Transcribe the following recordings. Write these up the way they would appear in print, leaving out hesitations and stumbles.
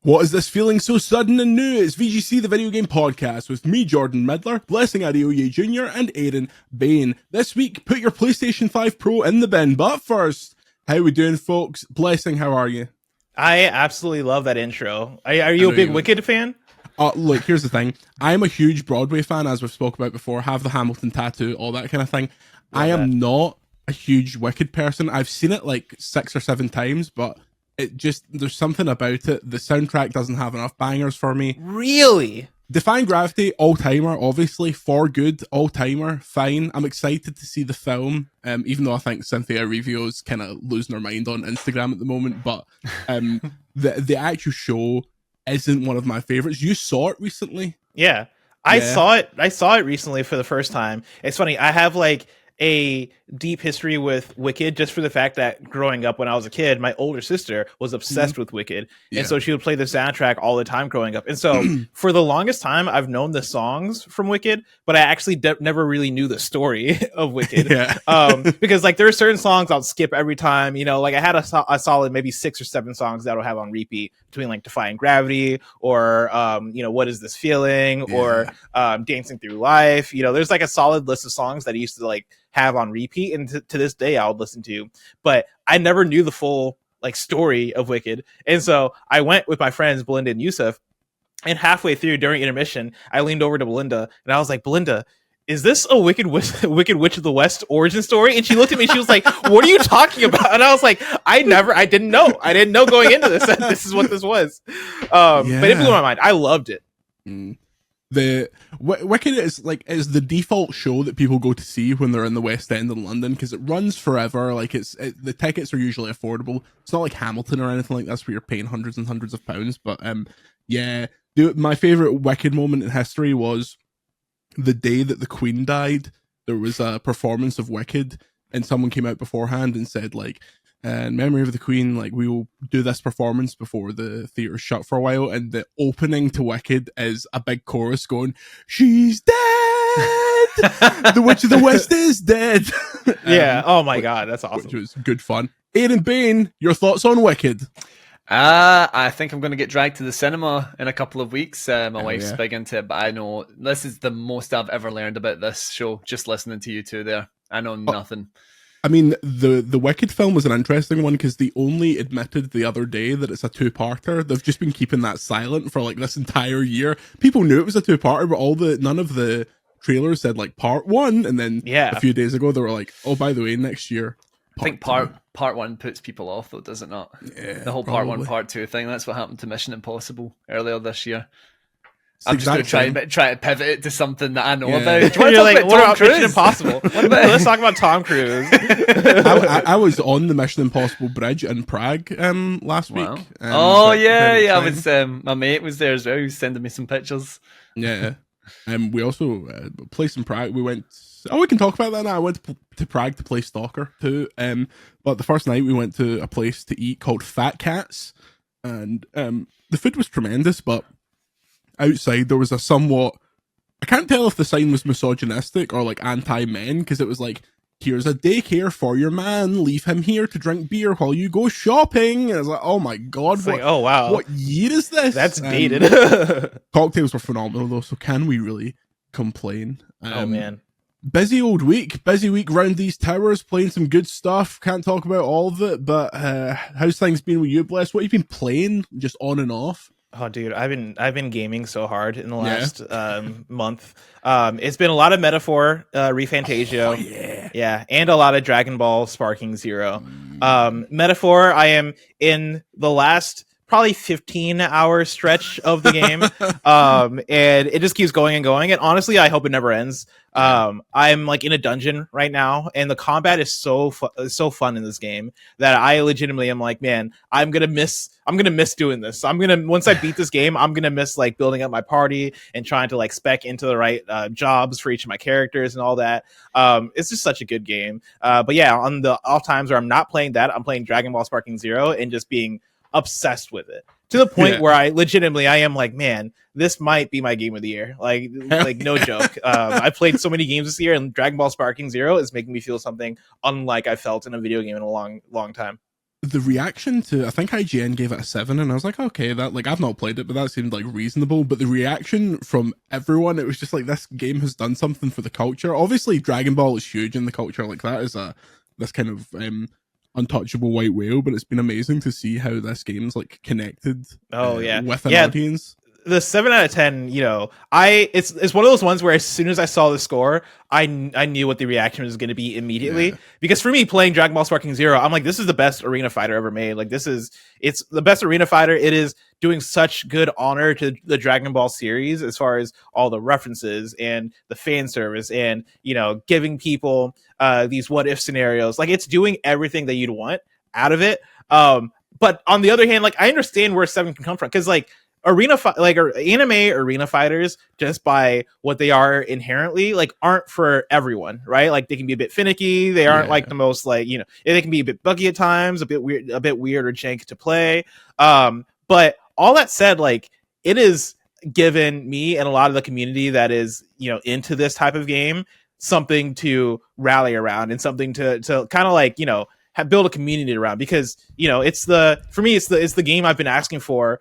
What is this feeling so sudden and new? It's VGC, the video game podcast, with me, Jordan Midler, Blessing Adeoye Jr., and Aaron Bain. This week, put your PlayStation 5 Pro in the bin. But first, how we doing, folks? Blessing, how are you? I absolutely love that intro. Are you a big Wicked fan? Look, here's the thing. I'm a huge Broadway fan, as we've spoke about before. Have the Hamilton tattoo, all that kind of thing. I am not a huge Wicked person. I've seen it like 6 or 7 times, but it just, there's something about it. The soundtrack doesn't have enough bangers for me. Really? Defying Gravity, all-timer, obviously. For Good, all-timer, fine. I'm excited to see the film, even though I think Cynthia Erivo is kind of losing her mind on Instagram at the moment, but the actual show isn't one of my favorites. You saw it recently? Yeah. I saw it recently for the first time. It's funny, I have like a deep history with Wicked just for the fact that growing up when I was a kid, my older sister was obsessed with Wicked. And so she would play the soundtrack all the time growing up. And so for the longest time, I've known the songs from Wicked, but I actually never really knew the story of Wicked. Because like there are certain songs I'll skip every time, you know, like I had a solid maybe 6 or 7 songs that I'll have on repeat between like Defying Gravity or, you know, What Is This Feeling or Dancing Through Life. You know, there's like a solid list of songs that I used to like have on repeat, and to this day I would listen to, but I never knew the full like story of Wicked. And so I went with my friends Belinda and Yusuf, and halfway through during intermission I leaned over to Belinda and I was like, Belinda, is this a Wicked Witch of the West origin story? And she looked at me and she was like, what are you talking about? And I was like, I didn't know going into this that this is what this was. But it blew my mind. I loved it. The Wicked is the default show that people go to see when they're in the West End in London because it runs forever. Like the tickets are usually affordable. It's not like Hamilton or anything like that where you're paying hundreds and hundreds of pounds. But my favorite Wicked moment in history was the day that the Queen died. There was a performance of Wicked, and someone came out beforehand and said like, in memory of the Queen, like we will do this performance before the theatre shut for a while, and the opening to Wicked is a big chorus going, "She's dead, the Witch of the West is dead." Oh my god, that's awesome. Which was good fun. Aaron Bain, your thoughts on Wicked? I think I'm going to get dragged to the cinema in a couple of weeks. My wife's big into it, but I know this is the most I've ever learned about this show just listening to you two there. I know nothing. I mean, the Wicked film was an interesting one because they only admitted the other day that it's a 2-parter. They've just been keeping that silent for like this entire year. People knew it was a 2-parter, but none of the trailers said like part 1, and then a few days ago they were like, oh, by the way, next year. I think part 1 puts people off though, does it not? Yeah, the whole probably. Part 1, part 2 thing. That's what happened to Mission Impossible earlier this year. I'm just going to try to pivot it to something that I know about. You're like, what about Mission Impossible? Let's talk about Tom Cruise. I was on the Mission Impossible bridge in Prague last week. I was. My mate was there as well. He was sending me some pictures. Yeah. We also placed in Prague. We went. Oh, we can talk about that now. I went to Prague to play Stalker too. But the first night we went to a place to eat called Fat Cats, and the food was tremendous, but outside there was a somewhat, I can't tell if the sign was misogynistic or like anti-men, because it was like, here's a daycare for your man, leave him here to drink beer while you go shopping. And I was like, oh my god, oh wow, what year is this? That's dated. Cocktails were phenomenal though, so can we really complain? Oh man, busy week round these towers, playing some good stuff. Can't talk about all of it, but how's things been with you, Bless? What have you been playing just on and off? Oh, dude, I've been gaming so hard in the last month. It's been a lot of Metaphor, ReFantazio, and a lot of Dragon Ball Sparking Zero. Metaphor, I am in the last probably 15-hour stretch of the game, and it just keeps going and going. And honestly, I hope it never ends. I'm like in a dungeon right now, and the combat is so fun in this game that I legitimately am like, man, I'm gonna miss doing this. Once I beat this game, I'm gonna miss like building up my party and trying to like spec into the right jobs for each of my characters and all that. It's just such a good game. But yeah, on the off times where I'm not playing that, I'm playing Dragon Ball Sparking Zero and just being obsessed with it to the point where I am like, man, this might be my game of the year. Like no joke. I played so many games this year, and Dragon Ball Sparking Zero is making me feel something unlike I felt in a video game in a long time. the reaction to, I think IGN gave it a 7, and I was like, okay, that, like, I've not played it, but that seemed like reasonable. But the reaction from everyone, it was just like, this game has done something for the culture. Obviously Dragon Ball is huge in the culture, like that is this kind of untouchable white whale, but it's been amazing to see how this game's like connected with an audience. The 7 out of 10, you know, it's one of those ones where as soon as I saw the score, I knew what the reaction was going to be immediately. Because for me, playing Dragon Ball Sparking Zero, I'm like, this is the best arena fighter ever made. Like, it's the best arena fighter. It is doing such good honor to the Dragon Ball series as far as all the references and the fan service and, you know, giving people these what if scenarios. Like, it's doing everything that you'd want out of it. But on the other hand, like, I understand where 7 can come from, because like anime arena fighters, just by what they are inherently, like, aren't for everyone, right? Like, they can be a bit finicky. They aren't like the most, like, you know, they can be a bit buggy at times, a bit weird or jank to play. But all that said, like, it is given me and a lot of the community that is, you know, into this type of game something to rally around and something to kind of like, you know, build a community around, because, you know, it's the game I've been asking for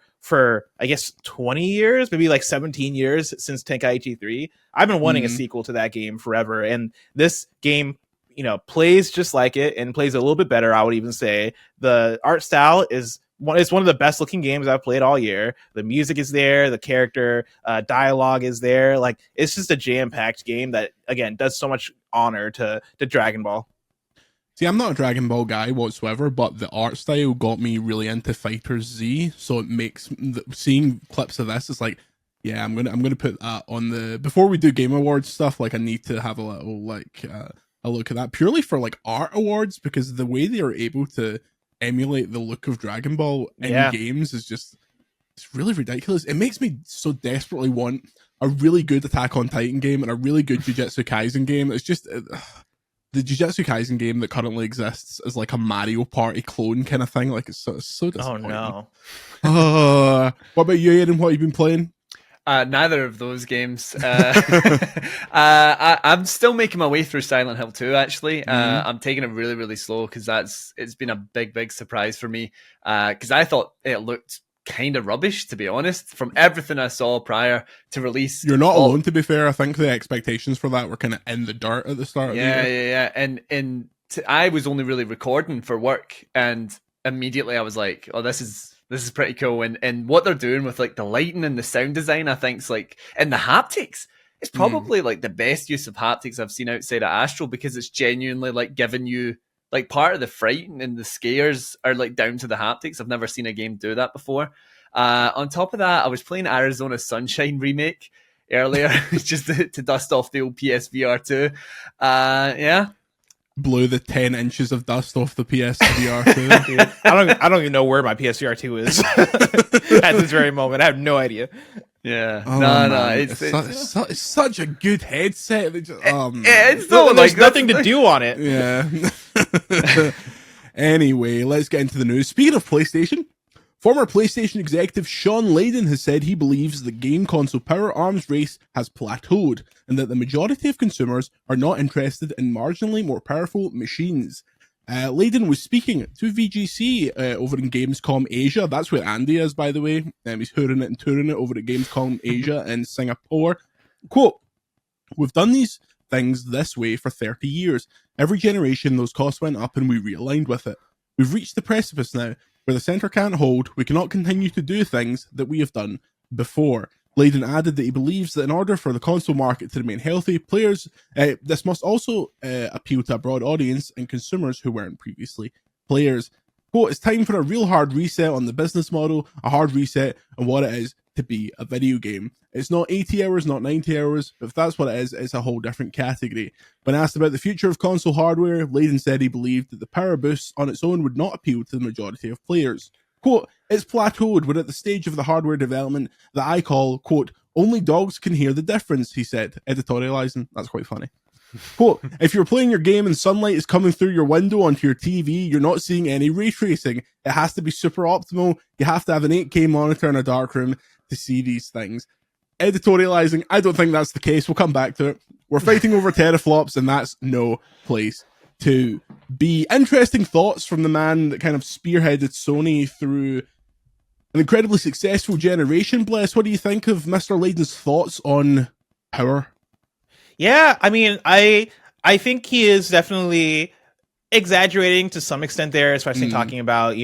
I guess 20 years, maybe like 17 years, since Tenkaichi 3. I've been wanting a sequel to that game forever, and this game, you know, plays just like it and plays a little bit better. I would even say the art style is one of the best looking games I've played all year. The music is there, the character dialogue is there. Like, it's just a jam-packed game that, again, does so much honor to Dragon Ball. See, I'm not a Dragon Ball guy whatsoever, but the art style got me really into Fighters Z. So it makes seeing clips of this, it's like, yeah, I'm gonna put that on the, before we do Game Awards stuff. Like, I need to have a little like a look at that purely for like art awards, because the way they are able to emulate the look of Dragon Ball in games is just, it's really ridiculous. It makes me so desperately want a really good Attack on Titan game and a really good Jujutsu Kaisen game. It's just the Jujutsu Kaisen game that currently exists is like a Mario Party clone kind of thing. Like, it's so disappointing. Oh no. What about you, Aiden? What have you been playing? Neither of those games. I'm still making my way through Silent Hill 2, actually. I'm taking it really, really slow, because it's been a big surprise for me. Because I thought it looked kind of rubbish, to be honest, from everything I saw prior to release. You're not alone, to be fair. I think the expectations for that were kind of in the dirt at the start of the year. Yeah. And I was only really recording for work, and immediately I was like, oh, this is pretty cool. And what they're doing with like the lighting and the sound design, I think, is like, and the haptics, it's probably like the best use of haptics I've seen outside of Astral, because it's genuinely like giving you, like, part of the fright and the scares are like down to the haptics. I've never seen a game do that before. On top of that, I was playing Arizona Sunshine Remake earlier just to dust off the old PSVR 2. Yeah. Blew the 10 inches of dust off the PSVR 2. Dude, I don't even know where my PSVR 2 is at this very moment. I have no idea. Yeah. Oh, no. It's such a good headset. Just, it's still, there's nothing to do on it. Yeah. Anyway, let's get into the news. Speaking of PlayStation, former PlayStation executive Sean Layden has said he believes the game console power arms race has plateaued, and that the majority of consumers are not interested in marginally more powerful machines. Layden was speaking to VGC over in Gamescom Asia. That's where Andy is, by the way. He's hooring it and touring it over at Gamescom Asia in Singapore. Quote, "We've done these things this way for 30 years. Every generation, those costs went up and we realigned with it. We've reached the precipice now where the center can't hold. We cannot continue to do things that we have done before." Layden added that he believes that in order for the console market to remain healthy, players this must also appeal to a broad audience and consumers who weren't previously players. Quote, "It's time for a real hard reset on the business model, a hard reset on what it is to be a video game. It's not 80 hours, not 90 hours. If that's what it is, it's a whole different category." When asked about the future of console hardware, Layden said he believed that the power boost on its own would not appeal to the majority of players. Quote, "It's plateaued. We're at the stage of the hardware development that I call, quote, only dogs can hear the difference," he said, editorializing. That's quite funny. Quote, "If you're playing your game and sunlight is coming through your window onto your TV, you're not seeing any ray tracing. It has to be super optimal. You have to have an 8K monitor in a dark room to see these things." Editorializing, I don't think that's the case. We'll come back to it. We're fighting over teraflops, and that's no place to be interesting thoughts from the man that kind of spearheaded Sony through an incredibly successful generation. Bless, what do you think of Mr. Layden's thoughts on power? Yeah, I mean, I think he is definitely exaggerating to some extent there, especially talking about,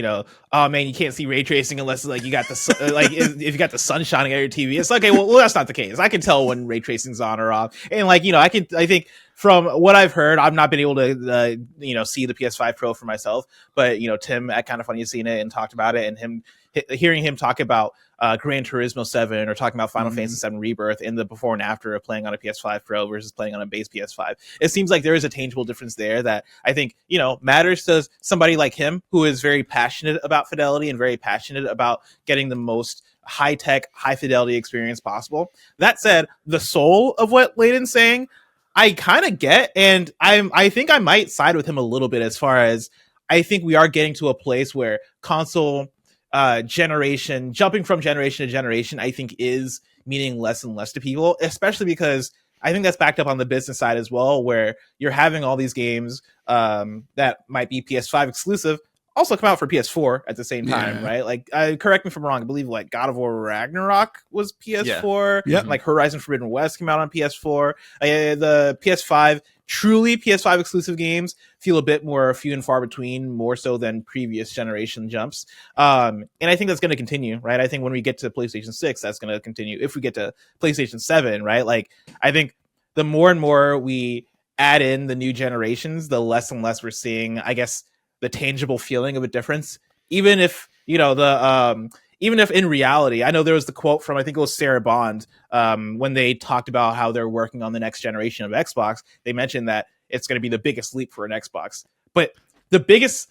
oh man, you can't see ray tracing unless like you got the like if you got the sun shining at your TV. It's like, okay, well that's not the case. I can tell when ray tracing's on or off, and like I think from what I've heard, I've not been able to see the PS5 Pro for myself, but Tim at Kind of Funny has seen it and talked about it, and hearing him talk about Gran Turismo 7 or talking about Final Fantasy 7 Rebirth in the before and after of playing on a PS5 Pro versus playing on a base PS5. It seems like there is a tangible difference there that I think, matters to somebody like him who is very passionate about fidelity and very passionate about getting the most high-tech, high-fidelity experience possible. That said, the soul of what Layden's saying, I kind of get, and I think I might side with him a little bit as far as I think we are getting to a place where console generation, jumping from generation to generation, I think is meaning less and less to people, especially because I think that's backed up on the business side as well, where you're having all these games that might be PS5 exclusive also come out for PS4 at the same time, right? Like, correct me if I'm wrong, I believe like God of War Ragnarok was PS4. Yeah. Like Horizon Forbidden West came out on PS4. The PS5, truly PS5 exclusive games feel a bit more few and far between, more so than previous generation jumps. And I think that's going to continue, right? I think when we get to PlayStation 6, that's going to continue. If we get to PlayStation 7, right? Like, I think the more and more we add in the new generations, the less and less we're seeing, I guess, the tangible feeling of a difference. Even if, even if in reality, I know there was the quote from, I think it was Sarah Bond, when they talked about how they're working on the next generation of Xbox, they mentioned that it's going to be the biggest leap for an Xbox. But the biggest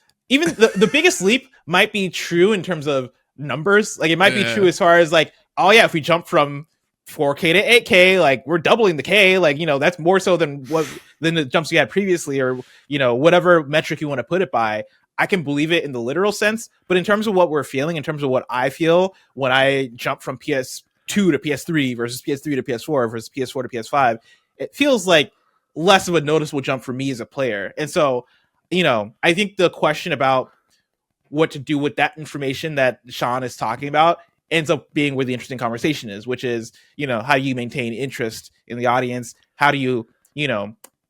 leap might be true in terms of numbers. Like, it might be true as far as like, oh yeah, if we jump from 4K to 8K, like we're doubling the K, like, that's more so than the jumps you had previously, or, whatever metric you want to put it by. I can believe it in the literal sense, but in terms of what we're feeling, in terms of what I feel when I jump from PS2 to PS3 versus PS3 to PS4 versus PS4 to PS5, it feels like less of a noticeable jump for me as a player. And so, I think the question about what to do with that information that Sean is talking about ends up being where the interesting conversation is, which is, how do you maintain interest in the audience? How do you,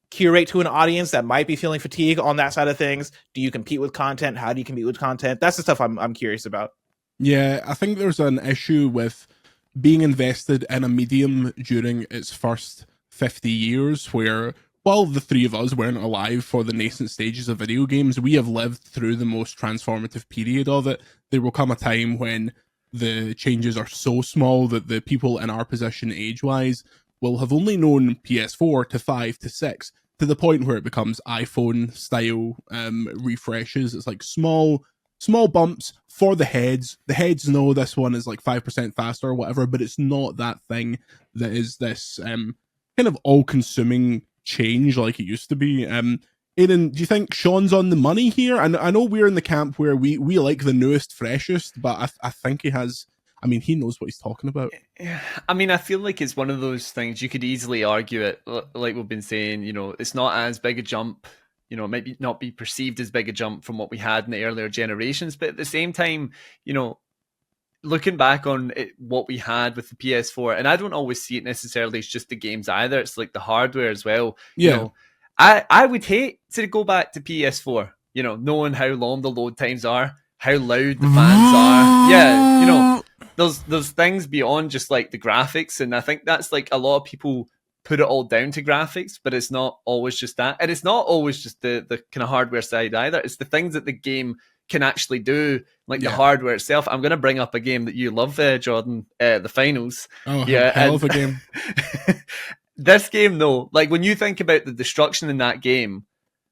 curate to an audience that might be feeling fatigue on that side of things? Do you compete with content? How do you compete with content? That's the stuff I'm curious about. Yeah, I think there's an issue with being invested in a medium during its first 50 years, where while the three of us weren't alive for the nascent stages of video games, we have lived through the most transformative period of it. There will come a time when the changes are so small that the people in our position age-wise will have only known PS4 to 5 to 6, to the point where it becomes iPhone style refreshes. It's like small bumps for the heads. The heads know this one is like 5% faster or whatever, but it's not that thing that is this kind of all-consuming change like it used to be. Aiden, do you think Sean's on the money here? I know we're in the camp where we like the newest, freshest, but I think he has... he knows what he's talking about. I feel like it's one of those things you could easily argue it, like we've been saying, it's not as big a jump, it might not be perceived as big a jump from what we had in the earlier generations, but at the same time, looking back on what we had with the PS4, and I don't always see it necessarily as just the games either, it's like the hardware as well. Yeah. I would hate to go back to PS4, knowing how long the load times are, how loud the fans are. Yeah, there's things beyond just like the graphics, and I think that's like a lot of people put it all down to graphics, but it's not always just that, and it's not always just the kind of hardware side either. It's the things that the game can actually do, like the hardware itself. I'm going to bring up a game that you love, Jordan, the Finals. Oh, yeah, hell of a game. This game, though, like when you think about the destruction in that game,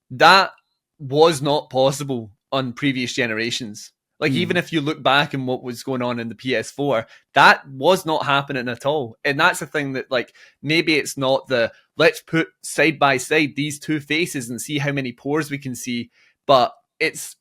that was not possible on previous generations. Like, even if you look back and what was going on in the PS4, that was not happening at all. And that's the thing that, like, maybe it's not let's put side by side these two faces and see how many pores we can see, but it's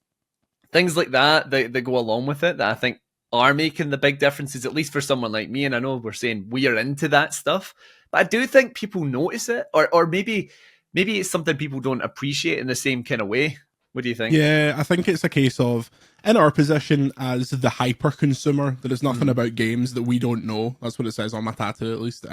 things like that go along with it that I think are making the big differences, at least for someone like me. And I know we're saying we are into that stuff, but I do think people notice it, or maybe maybe it's something people don't appreciate in the same kind of way. What do you think? Yeah, I think it's a case of, in our position as the hyper consumer, there is nothing about games that we don't know. That's what it says on my tattoo, at least.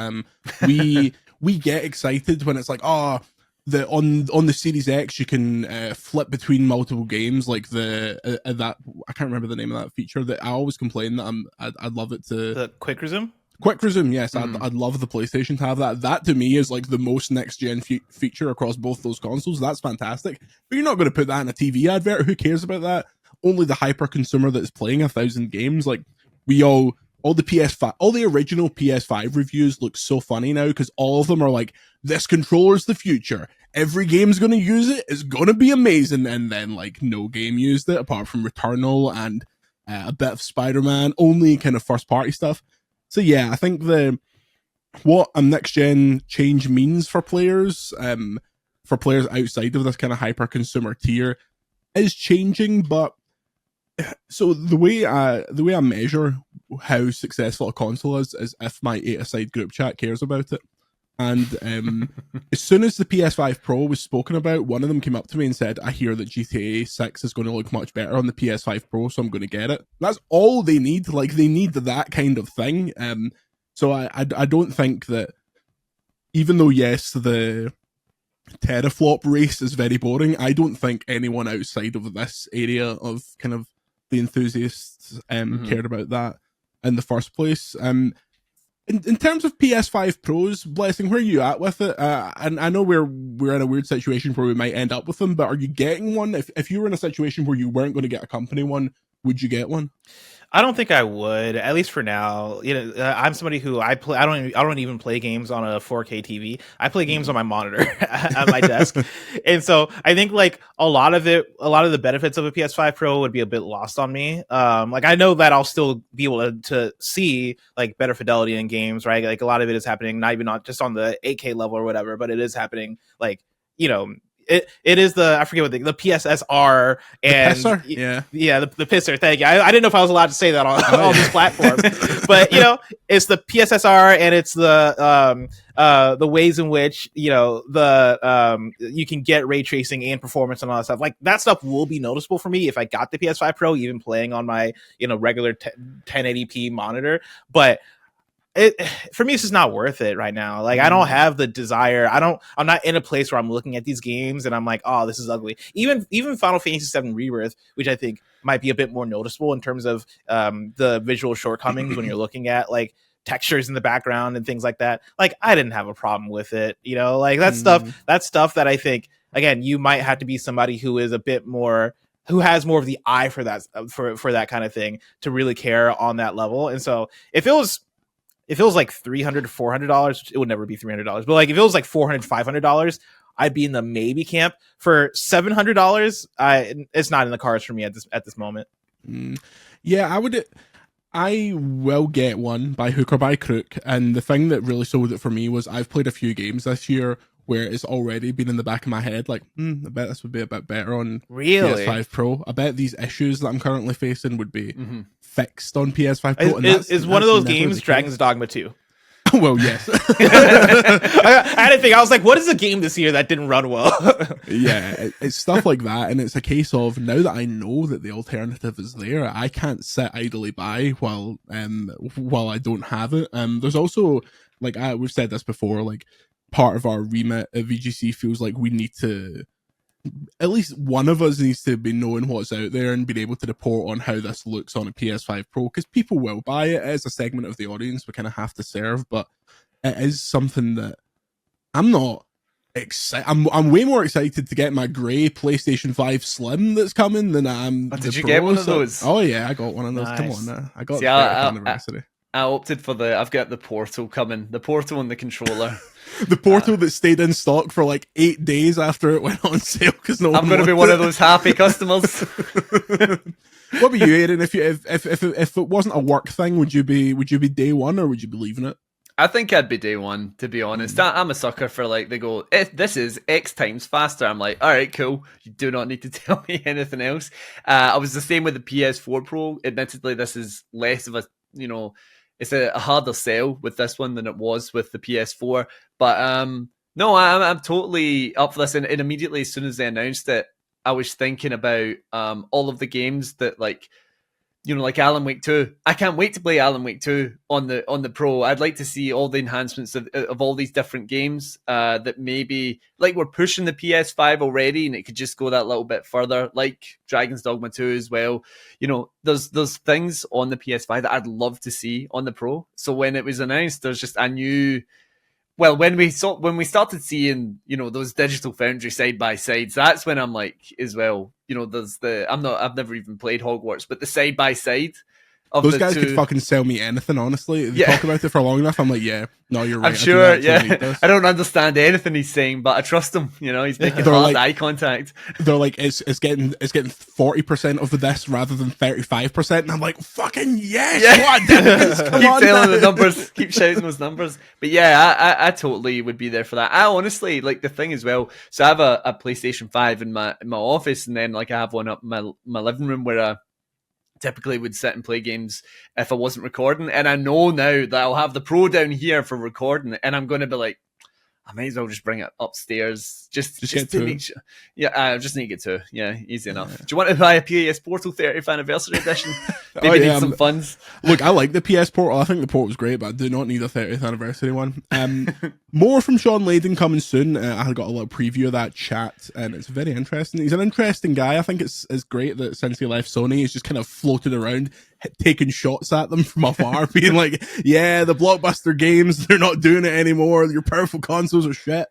We get excited when it's like, on the Series X you can flip between multiple games, like that I can't remember the name of that feature that I always complain that I'd love it to. The quick resume. Quick resume, yes, I'd love the PlayStation to have that. That to me is like the most next gen feature across both those consoles. That's fantastic. But you're not going to put that in a TV advert. Who cares about that? Only the hyper consumer that is playing 1,000 games. Like all the PS5, all the original PS5 reviews look so funny now because all of them are like, this controller's the future. Every game's going to use it. It's going to be amazing. And then like no game used it apart from Returnal and a bit of Spider-Man. Only kind of first party stuff. So yeah, I think what a next gen change means for players outside of this kind of hyper consumer tier is changing. But so the way I measure how successful a console is if my 8-a-side group chat cares about it. And as soon as the PS5 Pro was spoken about, one of them came up to me and said, I hear that GTA 6 is going to look much better on the PS5 Pro, so I'm going to get it. That's all they need. Like, they need that kind of thing. So I don't think that, even though, yes, the teraflop race is very boring, I don't think anyone outside of this area of kind of the enthusiasts cared about that in the first place. In terms of PS5 Pros, Blessing, where are you at with it? And I know we're in a weird situation where we might end up with them, but are you getting one? If you were in a situation where you weren't going to get a company one, would you get one? I don't think I would, at least for now. You know, I'm somebody who I don't even play games on a 4K TV. I play games on my monitor at my desk, and so I think like a lot of the benefits of a PS5 Pro would be a bit lost on me. Like I know that I'll still be able to see like better fidelity in games, right? Like a lot of it is happening not just on the 8K level or whatever, but it is happening like It is I forget what the PSSR and the pisser? the pisser. Thank you. I didn't know if I was allowed to say that on all these platforms, but it's the PSSR and it's the ways in which you can get ray tracing and performance and all that stuff. Like that stuff will be noticeable for me if I got the PS5 Pro, even playing on my regular 1080p monitor, but. For me, it's just not worth it right now. Like I don't have the desire. I'm not in a place where I'm looking at these games and I'm like, oh, this is ugly. Even Final Fantasy VII Rebirth, which I think might be a bit more noticeable in terms of the visual shortcomings when you're looking at like textures in the background and things like that. Like I didn't have a problem with it. Like that's stuff that I think, again, you might have to be somebody who is a bit more, who has more of the eye for that, for that kind of thing to really care on that level. And so if it was like $300 to $400, it would never be $300. But like if it was like $400, $500, I'd be in the maybe camp. For $700, it's not in the cards for me at this moment. Yeah, I will get one by hook or by crook. And the thing that really sold it for me was I've played a few games this year where it's already been in the back of my head, like, I bet this would be a bit better on PS5 Pro. I bet these issues that I'm currently facing would be fixed on PS5 Pro. Is one of those games Dragon's Dogma 2? Well, yes. I had to think. I was like, what is a game this year that didn't run well? Yeah, it's stuff like that. And it's a case of, now that I know that the alternative is there, I can't sit idly by while I don't have it. There's also, like, we've said this before, like, part of our remit at VGC feels like we need to, at least one of us needs to be knowing what's out there and being able to report on how this looks on a PS5 Pro, because people will buy it. It is a segment of the audience we kind of have to serve, but it is something that I'm not excited. I'm way more excited to get my grey PlayStation 5 Slim that's coming than I am. Did you get one of those? Oh yeah, I got one of those. Nice. Come on now. I got the anniversary. I opted for I've got the Portal coming. The Portal and the controller. The Portal that stayed in stock for like 8 days after it went on sale because no one. I'm going to be one of those happy customers. What about you, Aaron? If it wasn't a work thing, would you be day one or would you be leaving it? I think I'd be day one, to be honest. I'm a sucker for, like, they go, if this is X times faster, I'm like, all right, cool. You do not need to tell me anything else. I was the same with the PS4 Pro. Admittedly, this is less of a, it's a harder sell with this one than it was with the PS4. But No, I'm totally up for this. And immediately as soon as they announced it, I was thinking about all of the games that like like Alan Wake 2. I can't wait to play Alan Wake 2 on the Pro. I'd like to see all the enhancements of all these different games that maybe, like, we're pushing the PS5 already and it could just go that little bit further, like Dragon's Dogma 2 as well. There's things on the PS5 that I'd love to see on the Pro. So when it was announced, there's just a new... Well, when we started seeing, those Digital Foundry side by sides, that's when I'm like, as well, there's I've never even played Hogwarts, but the side by side of those the guys two, could fucking sell me anything, honestly. If you talk about it for long enough, I'm like, yeah, no, you're right. I'm sure, yeah. I don't understand anything he's saying, but I trust him. He's making hard eye contact. They're like, it's getting 40% of the disc rather than 35%, and I'm like, fucking yes! Yeah. Keep telling the numbers, keep shouting those numbers. But yeah, I totally would be there for that. I honestly, like, the thing as well. So I have a PlayStation 5 in my office, and then like I have one up in my living room where I typically would sit and play games if I wasn't recording. And I know now that I'll have the Pro down here for recording, and I'm going to be like, I might as well just bring it upstairs. Just to make sure. Yeah, I just need to get two. Yeah, easy enough. Do you want to buy a PS Portal 30th Anniversary Edition? Maybe need some funds. Look, I like the PS Portal. I think the Portal was great, but I do not need a 30th Anniversary one. More from Sean Layden coming soon. I got a little preview of that chat, and it's very interesting. He's an interesting guy. I think it's great that since he left Sony, he's just kind of floated around, taking shots at them from afar, being like, yeah, the blockbuster games, they're not doing it anymore. Your powerful consoles are shit.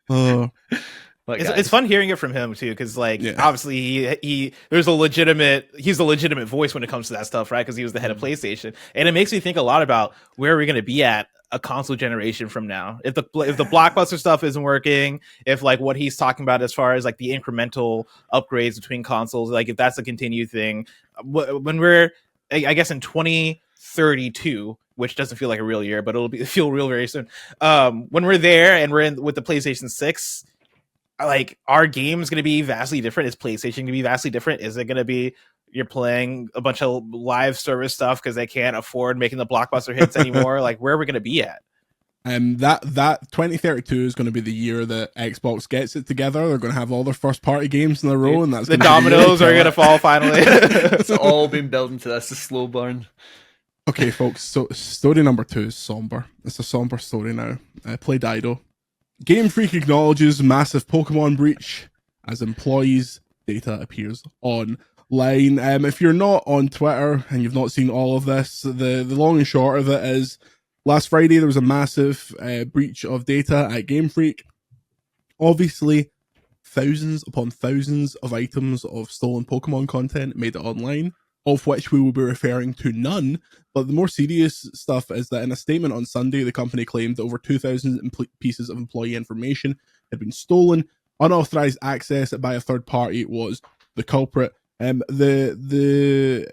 It's fun hearing it from him too, because obviously he's a legitimate voice when it comes to that stuff, right? Because he was the head of PlayStation, and it makes me think a lot about where we're going to be at a console generation from now. If the blockbuster stuff isn't working, if like what he's talking about as far as like the incremental upgrades between consoles, like if that's a continued thing, when we're, I guess, in 2032, which doesn't feel like a real year, but it'll feel real very soon. When we're there and we're in with the PlayStation 6, like, our game's going to be vastly different. Is PlayStation going to be vastly different? Is it going to be you're playing a bunch of live service stuff because they can't afford making the blockbuster hits anymore? Like, where are we going to be at? That 2032 is going to be the year that Xbox gets it together. They're going to have all their first party games in a row, and that's the dominoes are going to fall finally. It's all been building to this, a slow burn. Okay, folks. So story number 2 is somber. It's a somber story now. Play Dido. Game Freak acknowledges massive Pokemon breach as employees' data appears online. If you're not on Twitter and you've not seen all of this, the long and short of it is, last Friday there was a massive breach of data at Game Freak. Obviously, thousands upon thousands of items of stolen Pokemon content made it online, of which we will be referring to none. But the more serious stuff is that in a statement on Sunday, the company claimed that over 2,000 pieces of employee information had been stolen. Unauthorized access by a third party was the culprit. The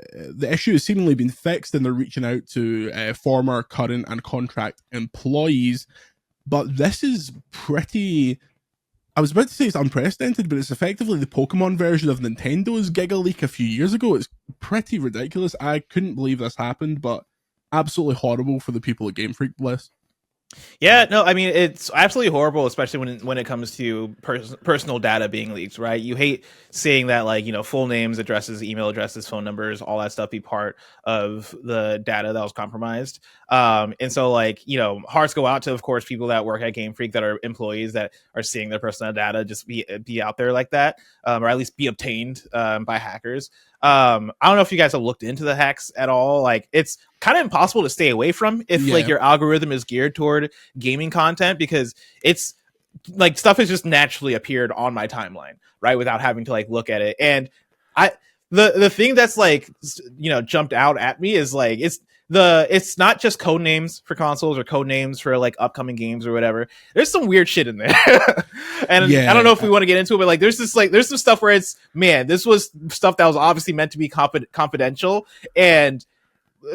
issue has seemingly been fixed, and they're reaching out to former, current, and contract employees. But this is pretty... I was about to say it's unprecedented, but it's effectively the Pokemon version of Nintendo's Giga Leak a few years ago. It's pretty ridiculous. I couldn't believe this happened, but absolutely horrible for the people at Game Freak, bless. Yeah, no, I mean, it's absolutely horrible, especially when it comes to personal data being leaked, right? You hate seeing that, like, full names, addresses, email addresses, phone numbers, all that stuff be part of the data that was compromised. And so, like, hearts go out to, of course, people that work at Game Freak that are employees that are seeing their personal data just be out there like that, or at least be obtained by hackers. I don't know if you guys have looked into the hacks at all. Like, it's kind of impossible to stay away from if like your algorithm is geared toward gaming content, because it's like stuff has just naturally appeared on my timeline, right, without having to like look at it. And the thing that's like jumped out at me is like it's not just code names for consoles or code names for like upcoming games or whatever. There's some weird shit in there. And I don't know if we want to get into it, but like there's some stuff where it's, man, this was stuff that was obviously meant to be confidential, and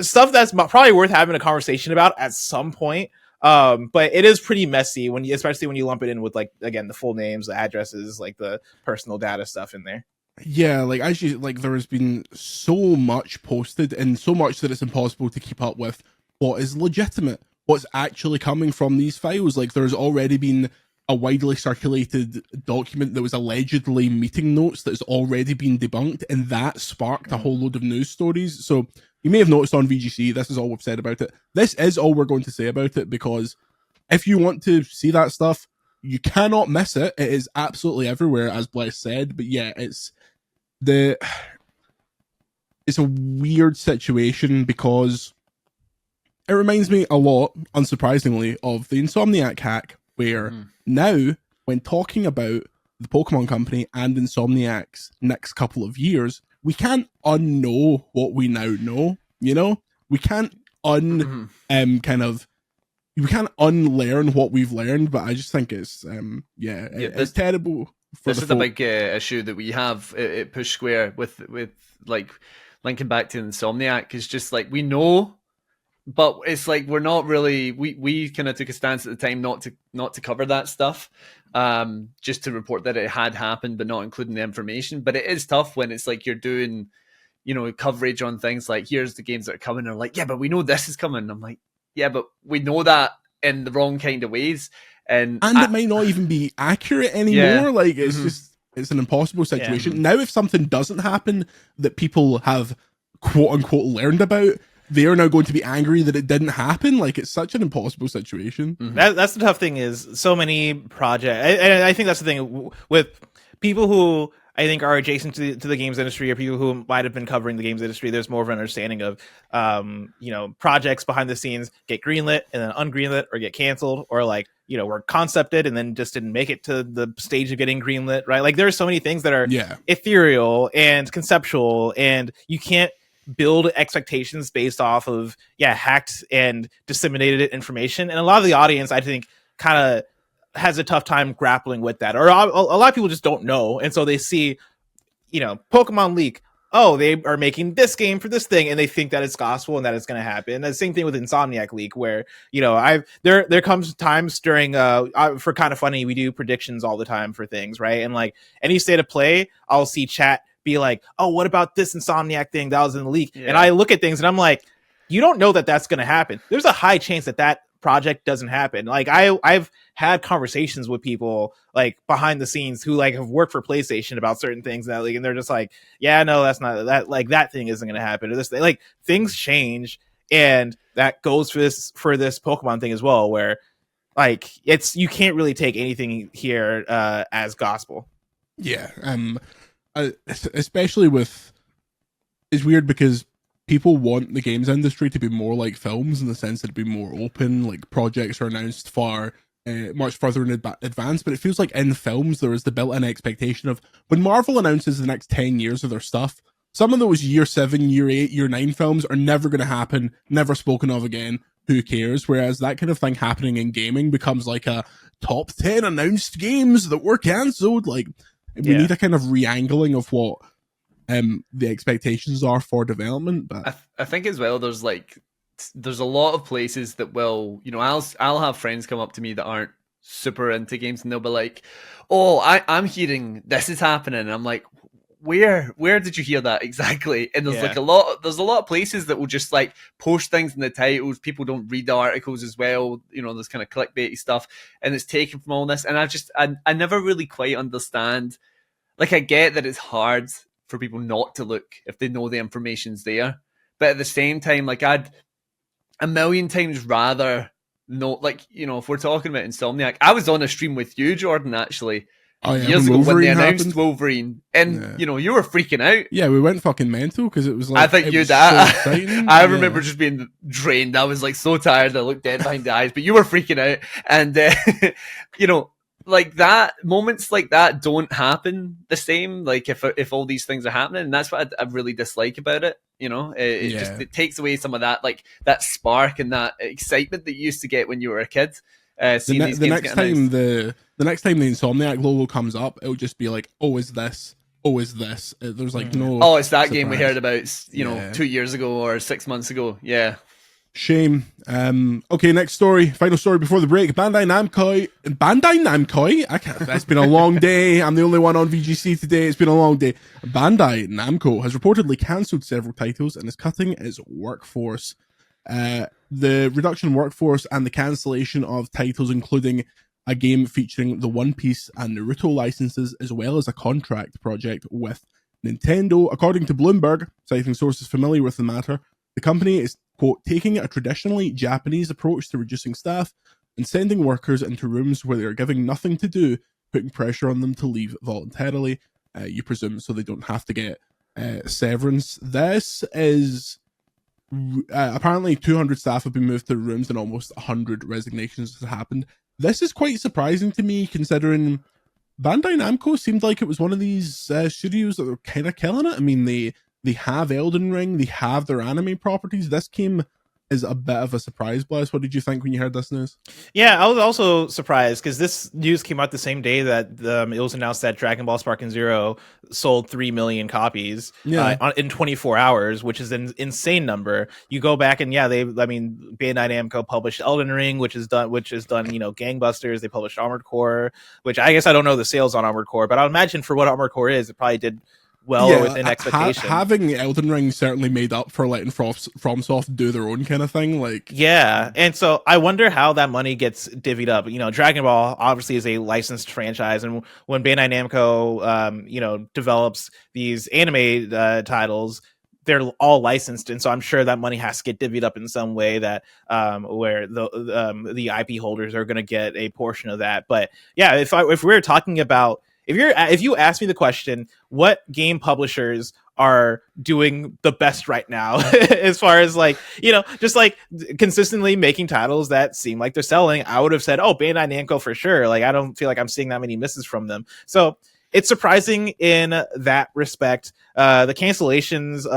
stuff that's probably worth having a conversation about at some point. But it is pretty messy especially when you lump it in with, like, again, the full names, the addresses, like the personal data stuff in there. Yeah, like, actually, like, there has been so much posted, and so much that it's impossible to keep up with what is legitimate, what's actually coming from these files. Like, there's already been a widely circulated document that was allegedly meeting notes that has already been debunked, and that sparked a whole load of news stories. So you may have noticed on VGC, this is all we've said about it. This is all we're going to say about it, because if you want to see that stuff, you cannot miss it. It is absolutely everywhere, as Bless said. But yeah, it's a weird situation, because it reminds me a lot, unsurprisingly, of the Insomniac hack, where now, when talking about the Pokemon Company and Insomniac's next couple of years, we can't unknow what we now know. You know, we can't we can't unlearn what we've learned. But I just think it's it's terrible. This is a big issue that we have at Push Square with like linking back to Insomniac, is just like, we know. But it's like, we're not really, we kind of took a stance at the time not to cover that stuff, just to report that it had happened, but not including the information. But it is tough when it's like you're doing, coverage on things like, here's the games that are coming. And they're like, yeah, but we know this is coming. I'm like, yeah, but we know that in the wrong kind of ways. And it might not even be accurate anymore. Yeah. Like, it's just, it's an impossible situation. Yeah. Now, if something doesn't happen that people have quote unquote learned about, they are now going to be angry that it didn't happen. Like, it's such an impossible situation. That's the tough thing, is so many projects. And I think that's the thing with people who I think are adjacent to the games industry, or people who might have been covering the games industry. There's more of an understanding of, projects behind the scenes get greenlit and then ungreenlit, or get canceled, or like, were concepted and then just didn't make it to the stage of getting greenlit, right? Like, there are so many things that are ethereal and conceptual, and you can't build expectations based off of hacked and disseminated information. And a lot of the audience, I think, kind of has a tough time grappling with that, or a lot of people just don't know, and so they see Pokemon leak, oh, they are making this game for this thing, and they think that it's gospel and that it's going to happen. And the same thing with Insomniac leak, where there comes times during for Kind of Funny, we do predictions all the time for things, right? And like any state of play, I'll see chat be like, oh, what about this Insomniac thing that was in the leak? Yeah. And I look at things and I'm like, you don't know that that's going to happen. There's a high chance that project doesn't happen. Like, I've had conversations with people like behind the scenes who like have worked for PlayStation about certain things that, like, and they're just like, yeah, no, that's not that, like, that thing isn't going to happen, or this thing. Like, things change, and that goes for this Pokemon thing as well, where like, you can't really take anything here as gospel. Yeah. Especially with, it's weird because people want the games industry to be more like films, in the sense that it'd be more open, like projects are announced far much further in advance, but it feels like in films there is the built-in expectation of, when Marvel announces the next 10 years of their stuff, some of those year 7, year 8, year 9 films are never going to happen, never spoken of again, who cares? Whereas that kind of thing happening in gaming becomes like a top 10 announced games that were cancelled. Like, we need a kind of re-angling of what the expectations are for development. But I think as well, there's a lot of places that will, I'll have friends come up to me that aren't super into games, and they'll be like, oh, I'm hearing this is happening, and I'm like, where did you hear that exactly? And there's there's a lot of places that will just like post things in the titles. People don't read the articles as well. There's kind of clickbaity stuff, and it's taken from all this. And I never really quite understand. Like, I get that it's hard for people not to look if they know the information's there, but at the same time, like, I'd a million times rather know, like, if we're talking about Insomniac, I was on a stream with you, Jordan, actually. Years ago when they announced Wolverine, and you were freaking out. Yeah, we went fucking mental because it was like, I think you that. So I remember just being drained. I was like so tired. I looked dead behind the eyes, but you were freaking out, and like that, moments like that don't happen the same. Like if all these things are happening, and that's what I really dislike about it. It takes away some of that, like that spark and that excitement that you used to get when you were a kid. The next time the Insomniac logo comes up, it'll just be like, oh, is this? Oh, is this? There's like no. Oh, it's that surprise. Game we heard about, 2 years ago or 6 months ago. Yeah. Shame. Okay, next story. Final story before the break. Bandai Namco. It's been a long day. I'm the only one on VGC today. It's been a long day. Bandai Namco has reportedly cancelled several titles and is cutting its workforce. The reduction in workforce and the cancellation of titles, including a game featuring the One Piece and Naruto licenses, as well as a contract project with Nintendo. According to Bloomberg, citing sources familiar with the matter, the company is, quote, taking a traditionally Japanese approach to reducing staff and sending workers into rooms where they are given nothing to do, putting pressure on them to leave voluntarily, you presume, so they don't have to get severance. This is apparently 200 staff have been moved to rooms and almost 100 resignations have happened. This is quite surprising to me, considering Bandai Namco seemed like it was one of these studios that were kind of killing it. I mean, they have Elden Ring, they have their anime properties. This came as a bit of a surprise, Bless. What did you think when you heard this news? Yeah, I was also surprised because this news came out the same day that it was announced that Dragon Ball Sparking Zero sold 3 million copies in 24 hours, which is an insane number. You go back and Bandai Namco published Elden Ring, which is done, gangbusters. They published Armored Core, which I guess I don't know the sales on Armored Core, but I imagine for what Armored Core is, it probably did within expectation. Having Elden Ring certainly made up for letting FromSoft do their own kind of thing. And so I wonder how that money gets divvied up. Dragon Ball obviously is a licensed franchise, and when Bandai Namco, develops these anime titles, they're all licensed, and so I'm sure that money has to get divvied up in some way that where the IP holders are going to get a portion of that. But yeah, if we're talking about if you ask me the question, what game publishers are doing the best right now as far as just consistently making titles that seem like they're selling, I would have said, Bandai Namco for sure. I don't feel like I'm seeing that many misses from them. So it's surprising in that respect. The cancellations.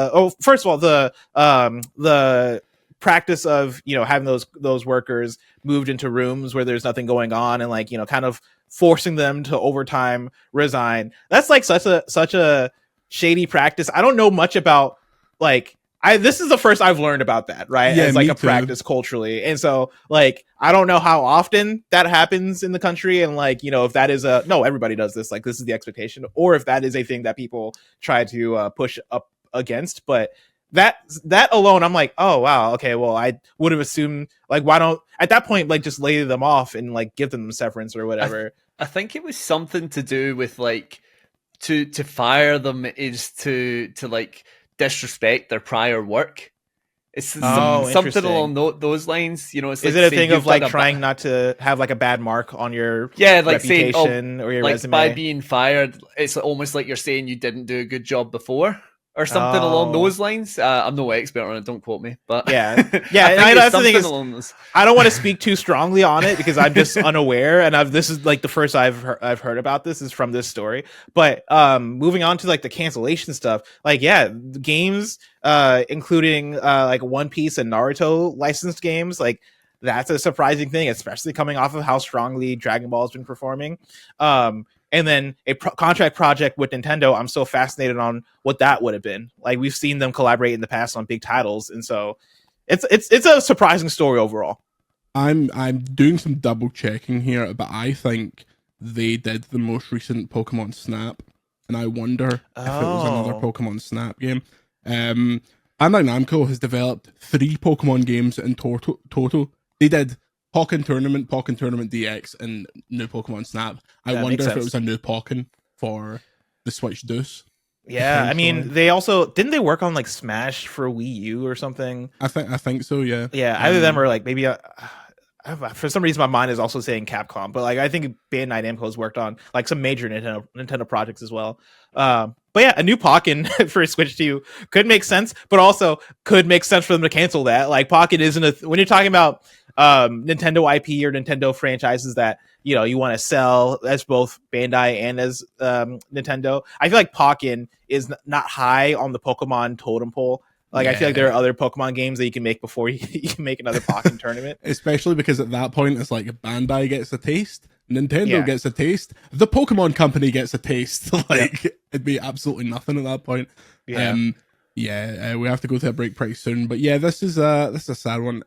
First of all, the practice of having those workers moved into rooms where there's nothing going on and kind of forcing them to overtime resign. That's such a shady practice. I don't know much about this is the first I've learned about that, right? Yeah, as a practice culturally. And so I don't know how often that happens in the country, and if that is no, everybody does this, this is the expectation, or if that is a thing that people try to push up against. But that alone, I'm oh wow, okay, well, I would have assumed why don't at that point just lay them off and give them severance or whatever. I think it was something to do with to fire them is to disrespect their prior work. It's something along those lines. It's is it a thing of trying not to have a bad mark on your reputation saying, or your resume? By being fired, it's almost like you're saying you didn't do a good job before, or something along those lines. I'm no expert on it, don't quote me. But yeah. That's the thing is, I don't want to speak too strongly on it because I'm just unaware, and this is the first I've heard about this is from this story. But moving on to the cancellation stuff, games, including One Piece and Naruto licensed games, that's a surprising thing, especially coming off of how strongly Dragon Ball has been performing. And then a contract project with Nintendo, I'm so fascinated on what that would have been. We've seen them collaborate in the past on big titles, and so it's a surprising story overall. I'm doing some double checking here, but I think they did the most recent Pokemon Snap, and I wonder if it was another Pokemon Snap game. Bandai Namco has developed 3 Pokemon games in total. They did Pokken Tournament DX, and new Pokemon Snap. I wonder if it was a new Pokken for the Switch Deuce. Yeah, I mean, they also didn't they work on Smash for Wii U or something? I think so. Yeah. Yeah, either of them are maybe for some reason my mind is also saying Capcom, but I think Bandai Namco has worked on some major Nintendo projects as well. But yeah, a new Pokken for Switch 2 could make sense, but also could make sense for them to cancel that. Pokken isn't when you're talking about Nintendo IP or Nintendo franchises that you want to sell as both Bandai and as Nintendo. I feel like Pokken is not high on the Pokemon totem pole. I feel like there are other Pokemon games that you can make before you can make another Pokken tournament. Especially because at that point it's Bandai gets a taste, Nintendo gets a taste, the Pokemon company gets a taste. It'd be absolutely nothing at that point. Yeah. We have to go to a break pretty soon. But yeah, this is a sad one.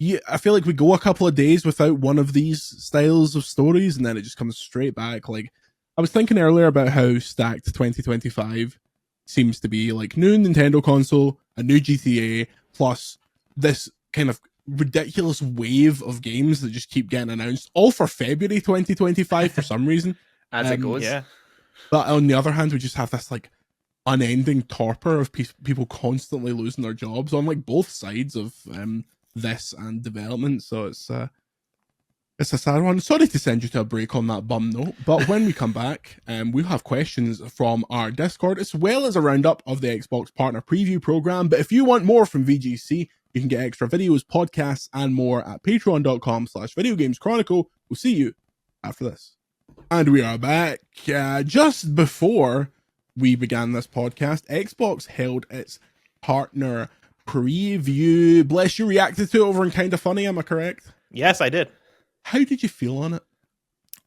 Yeah, I feel like we go a couple of days without one of these styles of stories, and then it just comes straight back. I was thinking earlier about how stacked 2025 seems to be. New Nintendo console, a new GTA, plus this kind of ridiculous wave of games that just keep getting announced, all for February 2025 for some reason. As it goes. Yeah. But on the other hand, we just have this like unending torpor of people constantly losing their jobs on like both sides of this and development. So it's a sad one. Sorry to send you to a break on that bum note, but when we come back, we'll have questions from our Discord as well as a roundup of the Xbox Partner Preview Program. But if you want more from VGC, you can get extra videos, podcasts, and more at patreon.com/videogameschronicle. We'll see you after this. And we are back. Just before we began this podcast, Xbox held its partner preview. Bless, you reacted to it over in Kinda Funny, am I correct? Yes, I did. How did you feel on it?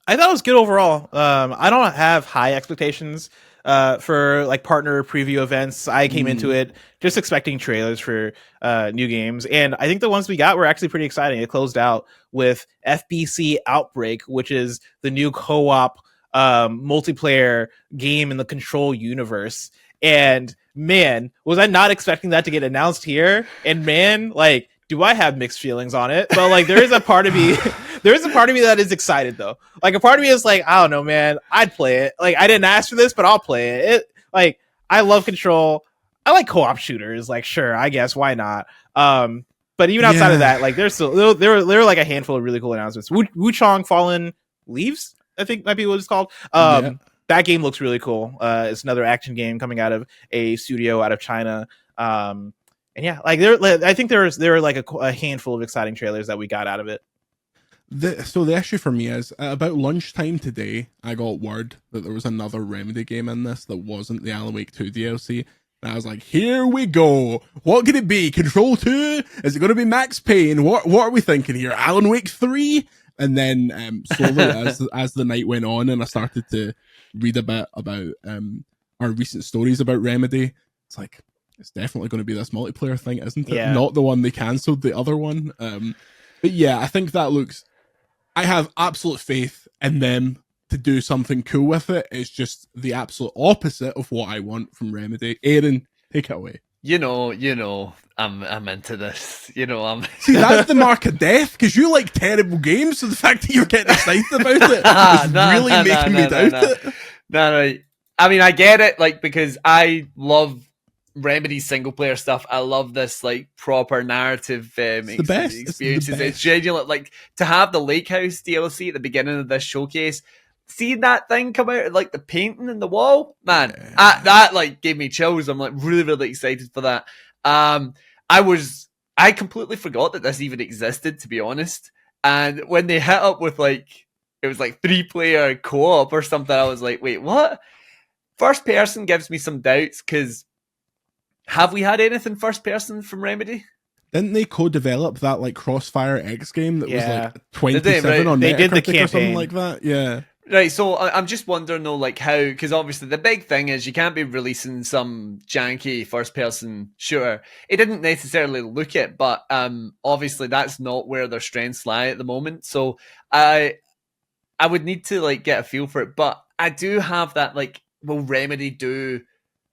I thought it was good overall. I don't have high expectations for like partner preview events. I came into it just expecting trailers for new games, and I think the ones we got were actually pretty exciting. It closed out with FBC Outbreak, which is the new co-op multiplayer game in the Control universe. And man, was I not expecting that to get announced here? And man, like, do I have mixed feelings on it? But like, there is a part of me that is excited though. Like, a part of me is like, I don't know, man, I'd play it. Like, I didn't ask for this, but I'll play it. Like, I love Control. I like co-op shooters. Like, sure, I guess, why not? But even outside of that, like, there's still there were like a handful of really cool announcements. Wuchang Fallen Leaves, I think might be what it's called. That game looks really cool. It's another action game coming out of a studio out of China. And yeah, like I think there were like a handful of exciting trailers that we got out of it. So the issue for me is about lunchtime today, I got word that there was another Remedy game in this that wasn't the Alan Wake 2 DLC. And I was like, here we go. What could it be? Control 2? Is it going to be Max Payne? What are we thinking here? Alan Wake 3? And then slowly as the night went on and I started to read a bit about our recent stories about Remedy, it's like, it's definitely going to be this multiplayer thing, isn't it? Yeah. Not the one they cancelled, the other one. But yeah, I think that looks... I have absolute faith in them to do something cool with it. It's just the absolute opposite of what I want from Remedy. Aaron, take it away. You know, I'm into this. I'm. See, that's the mark of death, because you like terrible games, so the fact that you're getting excited about it is really making me doubt it. No. I mean, I get it, like, because I love Remedy's single player stuff. I love this like proper narrative the best experiences. It's genuine, like, to have the Lake House DLC at the beginning of this showcase. Seeing that thing come out, like the painting in the wall, man, that like gave me chills. I'm like really, really excited for that. I completely forgot that this even existed, to be honest. And when they hit up with like, it was like 3-player co-op or something, I was like, wait, what? First person gives me some doubts, because have we had anything first person from Remedy? Didn't they co-develop that like Crossfire X game that was like 27 did they, right? on They did the Metacritic or something campaign. like that? Yeah. Right, so I'm just wondering though, like how, because obviously the big thing is you can't be releasing some janky first-person shooter. It didn't necessarily look it, but obviously that's not where their strengths lie at the moment. So I would need to like get a feel for it, but I do have that like, will Remedy do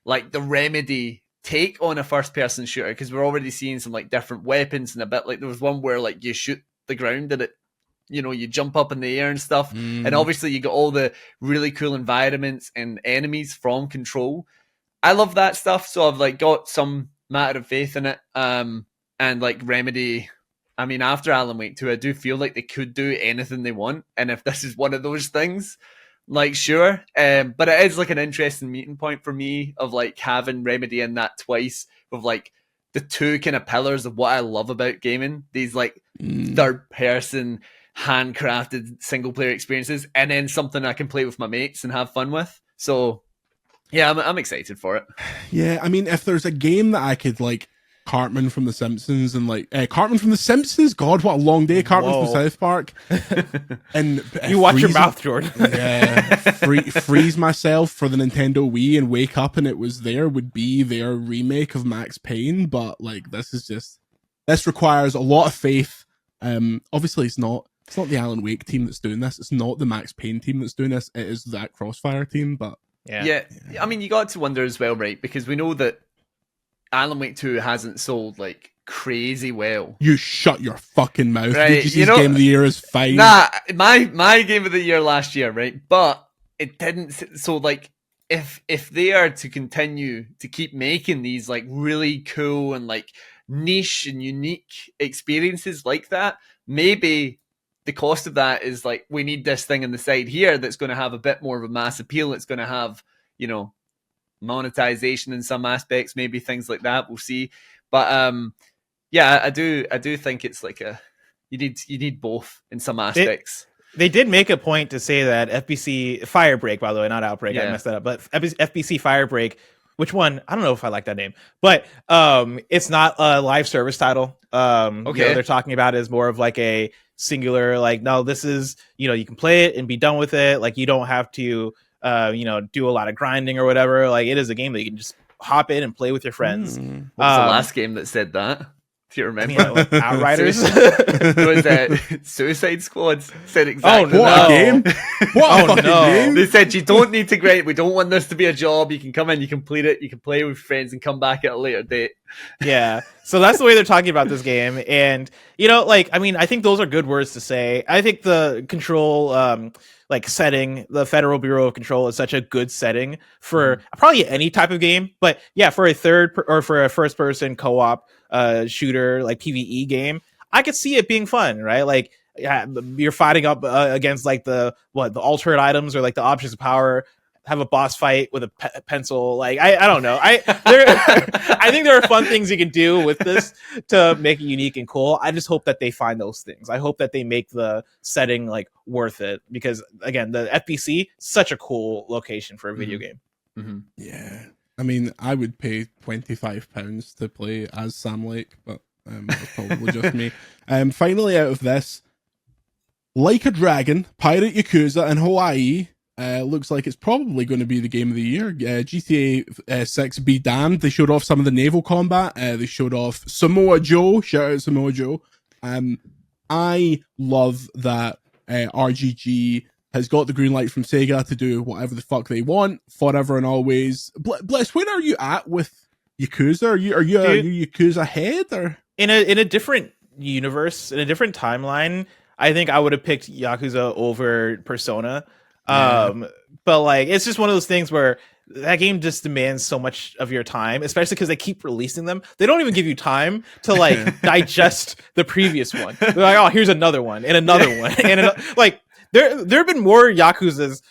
like the Remedy take on a first-person shooter? Because we're already seeing some like different weapons and a bit like there was one where like you shoot the ground and it, you jump up in the air and stuff. And obviously you got all the really cool environments and enemies from Control. I love that stuff. So I've like got some matter of faith in it. And like Remedy, I mean, after Alan Wake 2, I do feel like they could do anything they want. And if this is one of those things, like, sure. But it is like an interesting meeting point for me of like having Remedy in that twice with like the two kind of pillars of what I love about gaming. These like third person handcrafted single player experiences, and then something I can play with my mates and have fun with. So yeah, I'm excited for it. Yeah, I mean, if there's a game that I could like Cartman from The Simpsons and like Cartman from The Simpsons, God, what a long day. Cartman from South Park. And you watch your mouth, Jordan. Yeah, freeze myself for the Nintendo Wii and wake up and it was there, would be their remake of Max Payne. But like, this requires a lot of faith. Obviously it's not the Alan Wake team that's doing this. It's not the Max Payne team that's doing this. It is that Crossfire team. But yeah. I mean, you got to wonder as well, right? Because we know that Alan Wake 2 hasn't sold like crazy well. You shut your fucking mouth. Right, VGC's game of the year is fine. Nah, my game of the year last year, right? But it didn't. So like, if they are to continue to keep making these like really cool and like niche and unique experiences like that, maybe the cost of that is like, we need this thing on the side here that's going to have a bit more of a mass appeal. It's going to have, you know, monetization in some aspects, maybe things like that. We'll see. But yeah, I do think it's like you need both in some aspects. They did make a point to say that FBC Firebreak, by the way, not Outbreak. Yeah. I messed that up. But FBC Firebreak, which one? I don't know if I like that name, but it's not a live service title. Okay. You know, they're talking about it as more of like a singular, like, no, this is, you know, you can play it and be done with it. Like, you don't have to, you know, do a lot of grinding or whatever. Like, it is a game that you can just hop in and play with your friends. What was the last game that said that? Do you remember? I mean, Outriders? Was that Suicide Squad said exactly what that. A game? What a fucking game? They said you don't need to grind. We don't want this to be a job. You can come in, you complete it, you can play with friends and come back at a later date. Yeah. So that's the way they're talking about this game. And, you know, like, I mean, I think those are good words to say. I think the Control like setting, the Federal Bureau of Control is such a good setting for probably any type of game. But yeah, for a for a first person co-op shooter, like PvE game, I could see it being fun, right? Like, yeah, you're fighting up against like the alternate items or like the objects of power, have a boss fight with a pencil. Like, I don't know. I think there are fun things you can do with this to make it unique and cool. I just hope that they find those things. I hope that they make the setting like worth it, because again, the FBC, such a cool location for a video game. Mm-hmm. Yeah. I mean, I would pay £25 to play as Sam Lake, but that's probably just me. Finally, out of this, Like a Dragon, Pirate Yakuza in Hawaii, looks like it's probably going to be the game of the year. GTA 6 be damned. They showed off some of the naval combat. They showed off Samoa Joe. Shout out Samoa Joe. I love that RGG has got the green light from Sega to do whatever the fuck they want forever and always. Bless, where are you at with Yakuza? Are you Yakuza head, or in a different universe, in a different timeline? I think I would have picked Yakuza over Persona. Yeah. But like, it's just one of those things where that game just demands so much of your time, especially because they keep releasing them. They don't even give you time to like digest the previous one. They're like, oh, here's another one and another one and like. There have been more Yakuzas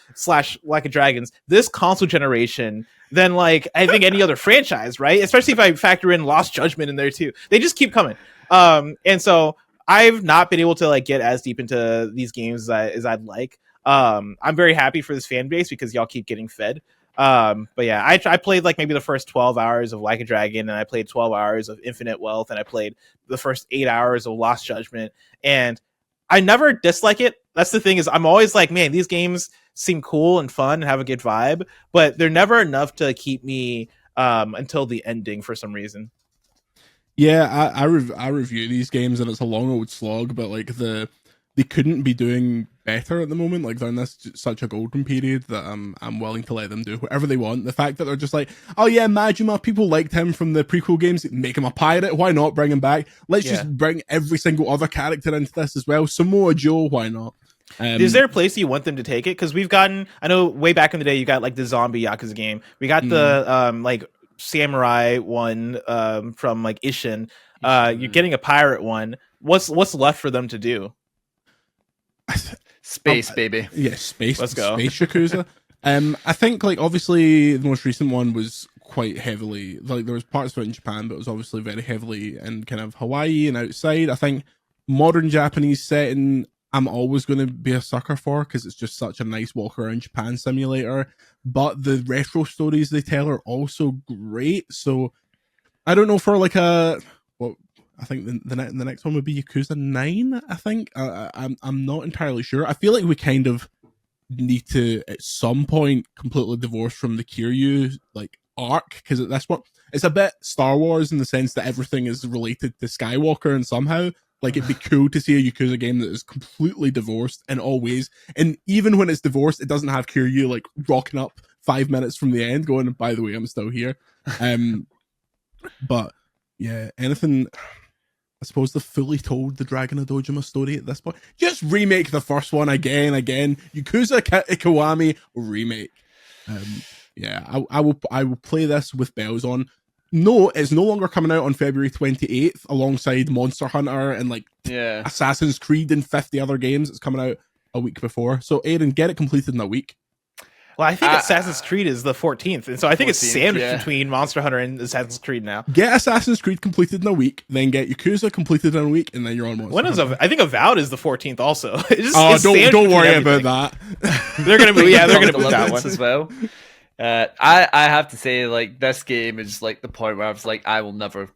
/ Like a Dragons this console generation than like I think any other franchise, right? Especially if I factor in Lost Judgment in there too. They just keep coming. And so I've not been able to like get as deep into these games as I'd like. I'm very happy for this fan base because y'all keep getting fed. But yeah, I played like maybe the first 12 hours of Like a Dragon, and I played 12 hours of Infinite Wealth, and I played the first 8 hours of Lost Judgment, and I never dislike it. That's the thing, is I'm always like, man, these games seem cool and fun and have a good vibe, but they're never enough to keep me until the ending for some reason. Yeah, I review these games and it's a long old slog, but like they couldn't be doing better at the moment. Like, they're in such a golden period that I'm willing to let them do whatever they want. The fact that they're just like, oh yeah, Majima, people liked him from the prequel games, make him a pirate, why not bring him back? Let's just bring every single other character into this as well. Samoa Joe, why not? Is there a place you want them to take it? Because we've gotten, I know way back in the day, you got like the zombie Yakuza game. We got the like samurai one from like Ishin. You're getting a pirate one. What's left for them to do? Space, baby. Yeah, space. Let's go. Space Yakuza. I think like obviously the most recent one was quite heavily, like there was parts of it in Japan, but it was obviously very heavily in kind of Hawaii and outside. I think modern Japanese setting, I'm always going to be a sucker for, because it's just such a nice walk around Japan simulator. But the retro stories they tell are also great. So I don't know, for like a, well, I think the next one would be Yakuza 9, I think. I'm not entirely sure. I feel like we kind of need to, at some point, completely divorce from the Kiryu like arc, because at this point, it's a bit Star Wars in the sense that everything is related to Skywalker, and somehow, like, it'd be cool to see a Yakuza game that is completely divorced in all ways. And even when it's divorced, it doesn't have Kiryu, like, rocking up 5 minutes from the end going, by the way, I'm still here. But, yeah, anything... I suppose they've fully told the Dragon of Dojima story at this point. Just remake the first one again. Yakuza Kiwami remake. I will play this with bells on. No, it's no longer coming out on February 28th alongside Monster Hunter and Assassin's Creed and 50 other games. It's coming out a week before. So Aaron, get it completed in a week. Well, I think Assassin's Creed is the 14th, and so I think it's sandwiched between Monster Hunter and Assassin's Creed now. Get Assassin's Creed completed in a week, then get Yakuza completed in a week, and then you're on Monster Hunter. I think Avowed is the 14th also. Don't worry about that. They're gonna move that one as well. I have to say, like, this game is like the point where I was like, I will never.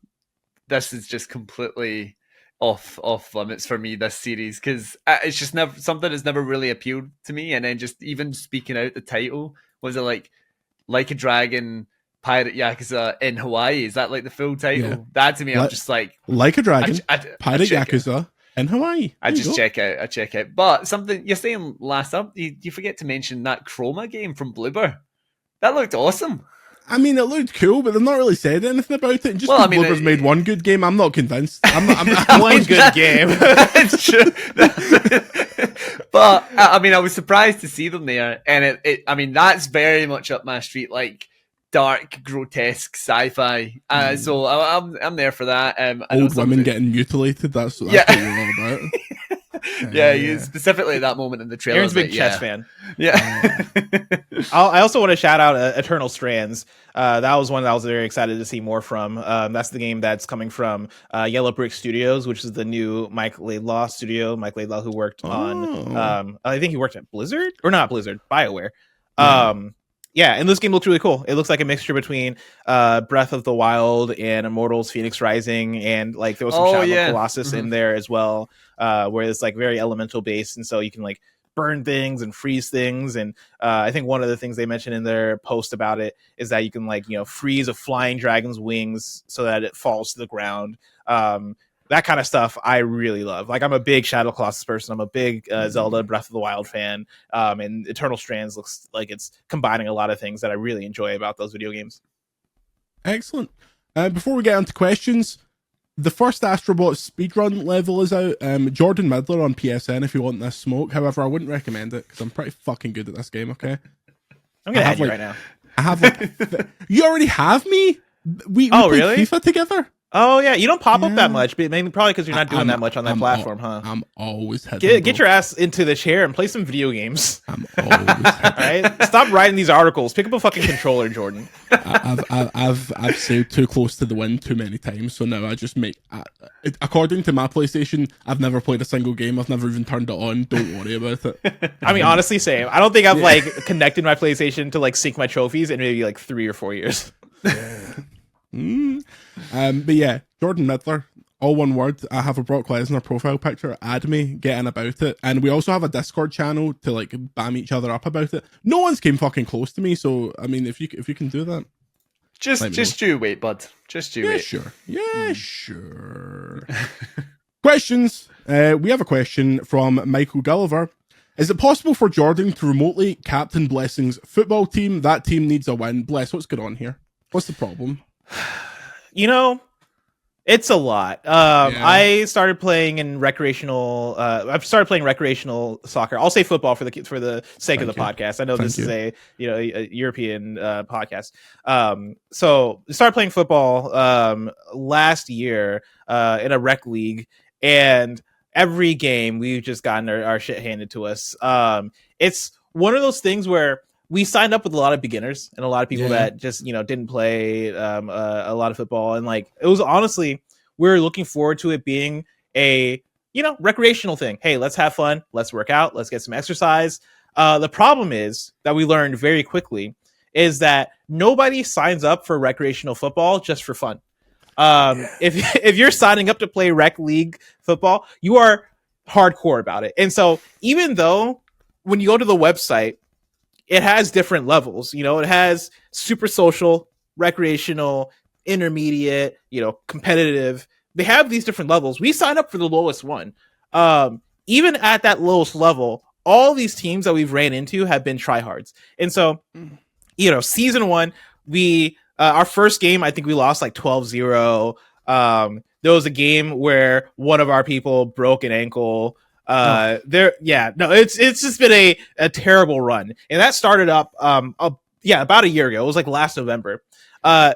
This is just completely off limits for me, this series, because it's just never something that's never really appealed to me. And then just even speaking out the title, was it like a Dragon Pirate Yakuza in Hawaii? Is that like the full title? Yeah. That to me, I'm just like a Dragon Pirate Yakuza in Hawaii. I check out. But something you're saying last up, you forget to mention that Chroma game from Bloober. That looked awesome. I mean, it looked cool, but they've not really said anything about it. Just Bloober's made one good game, I'm not convinced. I'm one good game. It's true. But I mean, I was surprised to see them there, and I mean, that's very much up my street, like dark, grotesque sci-fi. So I'm there for that. Old women getting mutilated. That's what you're all about. Yeah, specifically that moment in the trailer. Aaron's a big chess fan. Yeah. I also want to shout out Eternal Strands. That was one that I was very excited to see more from. That's the game that's coming from Yellow Brick Studios, which is the new Mike Laidlaw studio. Mike Laidlaw, who worked on, I think he worked at Blizzard, or not Blizzard, BioWare. Yeah, and this game looks really cool. It looks like a mixture between Breath of the Wild and Immortals Phoenix Rising, and like there was some Shadow of Colossus in there as well, where it's like very elemental based, and so you can like burn things and freeze things. And I think one of the things they mentioned in their post about it is that you can like, freeze a flying dragon's wings so that it falls to the ground. That kind of stuff I really love. Like, I'm a big Shadow Colossus person. I'm a big Zelda Breath of the Wild fan. And Eternal Strands looks like it's combining a lot of things that I really enjoy about those video games. Excellent. Before we get into questions, the first Astrobot speedrun level is out. Jordan Midler on PSN if you want this smoke. However, I wouldn't recommend it because I'm pretty fucking good at this game, okay? I'm going to add you right now. I have you already have me? We played really? FIFA together? Oh, yeah. You don't pop up that much, but maybe probably because you're not doing that much on that platform, huh? I'm always heading. Get your ass into the chair and play some video games. I'm always All right? Stop writing these articles. Pick up a fucking controller, Jordan. I've sailed too close to the wind too many times, so now I just make... according to my PlayStation, I've never played a single game. I've never even turned it on. Don't worry about it. I mean, honestly, same. I don't think I've like connected my PlayStation to like sync my trophies in maybe like 3 or 4 years. But yeah, Jordan Midler, all one word. I have a Brock Lesnar profile picture. Add me, get in about it, and we also have a Discord channel to like bam each other up about it. No one's came fucking close to me, so I mean, if you can do that, just you wait, bud. Just you wait. Sure. Yeah, sure. Questions. We have a question from Michael Gulliver. Is it possible for Jordan to remotely captain Blessing's football team? That team needs a win. Bless, what's going on here? What's the problem? It's a lot. I started playing in recreational. I've started playing recreational soccer. I'll say football for the sake of the podcast. I know this is a European podcast. So I started playing football last year in a rec league, and every game we've just gotten our shit handed to us. It's one of those things where we signed up with a lot of beginners and a lot of people that just, didn't play a lot of football. And like, it was honestly, we were looking forward to it being a, recreational thing. Hey, let's have fun. Let's work out. Let's get some exercise. The problem is that we learned very quickly is that nobody signs up for recreational football just for fun. If you're signing up to play rec league football, you are hardcore about it. And so even though when you go to the website, it has different levels, it has super social, recreational, intermediate, competitive. They have these different levels. We signed up for the lowest one. Even at that lowest level, all these teams that we've ran into have been tryhards. And so, season one, our first game, I think we lost like 12-0. There was a game where one of our people broke an ankle. It's just been a terrible run, and that started up about a year ago. It was like last November.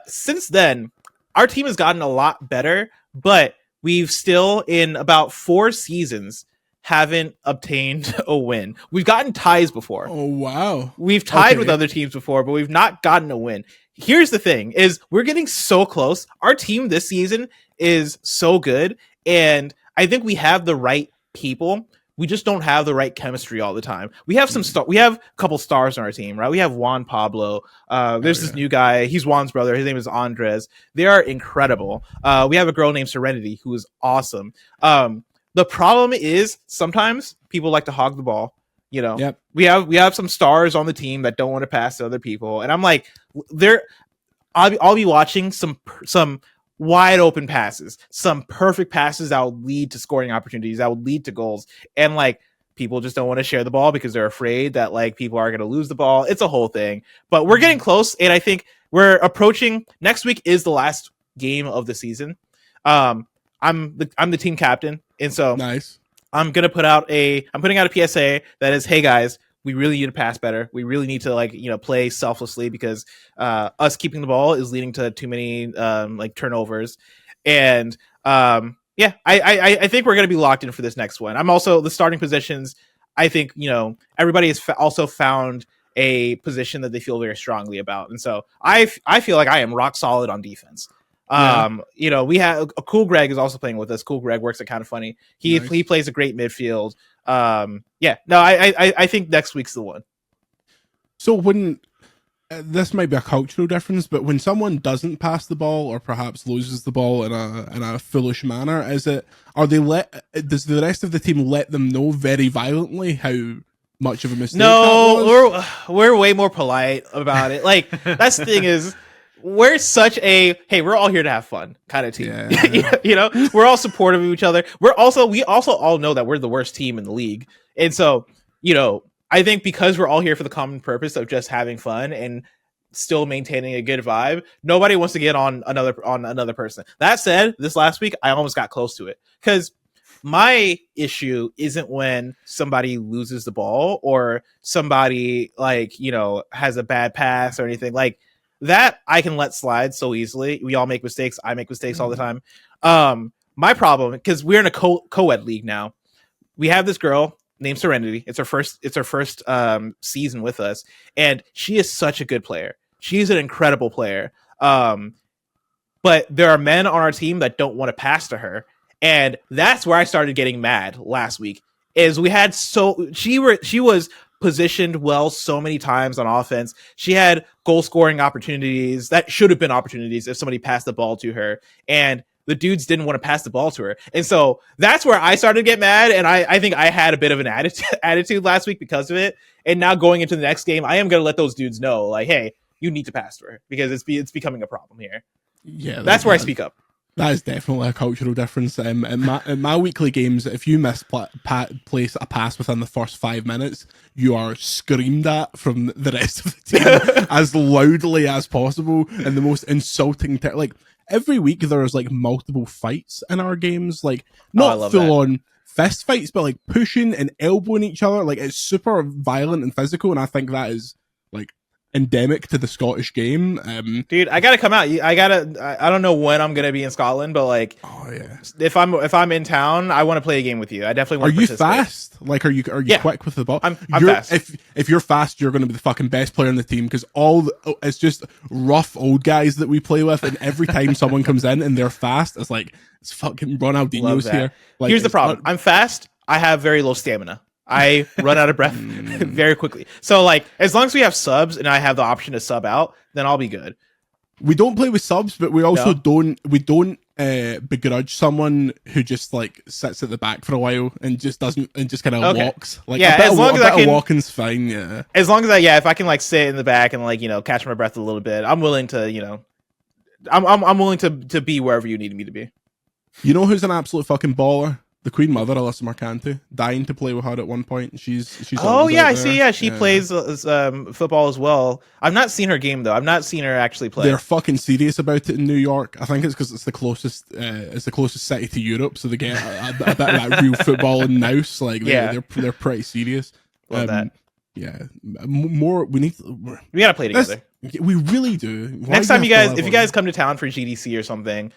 Since then, our team has gotten a lot better, but we've still in about 4 seasons haven't obtained a win. We've gotten ties before. Oh wow. We've tied with other teams before, but we've not gotten a win. Here's the thing is we're getting so close. Our team this season is so good, and I think we have the right people. We just don't have the right chemistry all the time. We have we have a couple stars on our team, right? We have Juan Pablo. There's this new guy. He's Juan's brother. His name is Andres. They are incredible. We have a girl named Serenity who is awesome. The problem is sometimes people like to hog the ball. You know, yep. we have some stars on the team that don't want to pass to other people, and I'm like, I'll be watching some wide open passes, some perfect passes that will lead to scoring opportunities, that will lead to goals, and like people just don't want to share the ball because they're afraid that like people are going to lose the ball. It's a whole thing, but we're getting close, and I think we're approaching. Next week is the last game of the season. I'm the team captain. And so nice. I'm putting out a PSA that is, hey guys, we really need to pass better. We really need to play selflessly because us keeping the ball is leading to too many turnovers. And I think we're going to be locked in for this next one. I'm also the starting positions. I think, everybody has also found a position that they feel very strongly about. And so I feel like I am rock solid on defense. We have a Cool Greg is also playing with us. Cool Greg works at Kind of Funny. He plays a great midfield. I think next week's the one. So when this might be a cultural difference, but when someone doesn't pass the ball or perhaps loses the ball in a foolish manner, does the rest of the team let them know very violently how much of a mistake? No, we're way more polite about it. Like that's the thing is. We're such a we're all here to have fun kind of team. Yeah. We're all supportive of each other. We also all know that we're the worst team in the league. And so, I think because we're all here for the common purpose of just having fun and still maintaining a good vibe, nobody wants to get on another person. That said, this last week I almost got close to it because my issue isn't when somebody loses the ball or somebody has a bad pass or anything like that. I can let slide so easily. We all make mistakes. I make mistakes all the time. My problem, because we're in a co-ed league now, we have this girl named Serenity. It's her first season with us, and she is such a good player. She's an incredible player. But there are men on our team that don't want to pass to her, and that's where I started getting mad last week. Is we had she was positioned well so many times on offense. She had goal scoring opportunities that should have been opportunities if somebody passed the ball to her, and the dudes didn't want to pass the ball to her. And so that's where I started to get mad, and I think I had a bit of an attitude last week because of it. And now going into the next game, I am going to let those dudes know, like, hey, you need to pass to her because it's becoming a problem here. Yeah, that's where I speak up. That is definitely a cultural difference. In my weekly games, if you place a pass within the first 5 minutes, you are screamed at from the rest of the team as loudly as possible in the most insulting every week there's multiple fights in our games, not full on fist fights, but pushing and elbowing each other. It's super violent and physical, and I think that is endemic to the Scottish game. Dude, I gotta come out. I don't know when I'm gonna be in Scotland, but if I'm in town, I want to play a game with you. I definitely want to participate. Are you fast? Are you quick with the ball? I'm fast. If you're fast, you're gonna be the fucking best player in the team because it's just rough old guys that we play with, and every time someone comes in and they're fast, it's fucking Ronaldinho's here. Here's the problem. I'm fast. I have very low stamina. I run out of breath very quickly. So as long as we have subs and I have the option to sub out, then I'll be good. We don't play with subs, but we also don't begrudge someone who just sits at the back for a while and just kind of walks. As long as I can, walking's fine. Yeah. As long as if I can sit in the back and catch my breath a little bit, I'm willing to I'm willing to be wherever you need me to be. You know who's an absolute fucking baller? The Queen Mother, Alyssa Marcanti, dying to play with her at one point. She's oh yeah, I there. see. Yeah, she plays football as well. I've not seen her game though. I've not seen her actually play. They're fucking serious about it in New York. I think it's because it's the closest city to Europe, so they get a bit of that real football and nous. Like they're pretty serious. Love that. Yeah, more. We gotta play together. We really do. Next time if you guys come to town for GDC or something,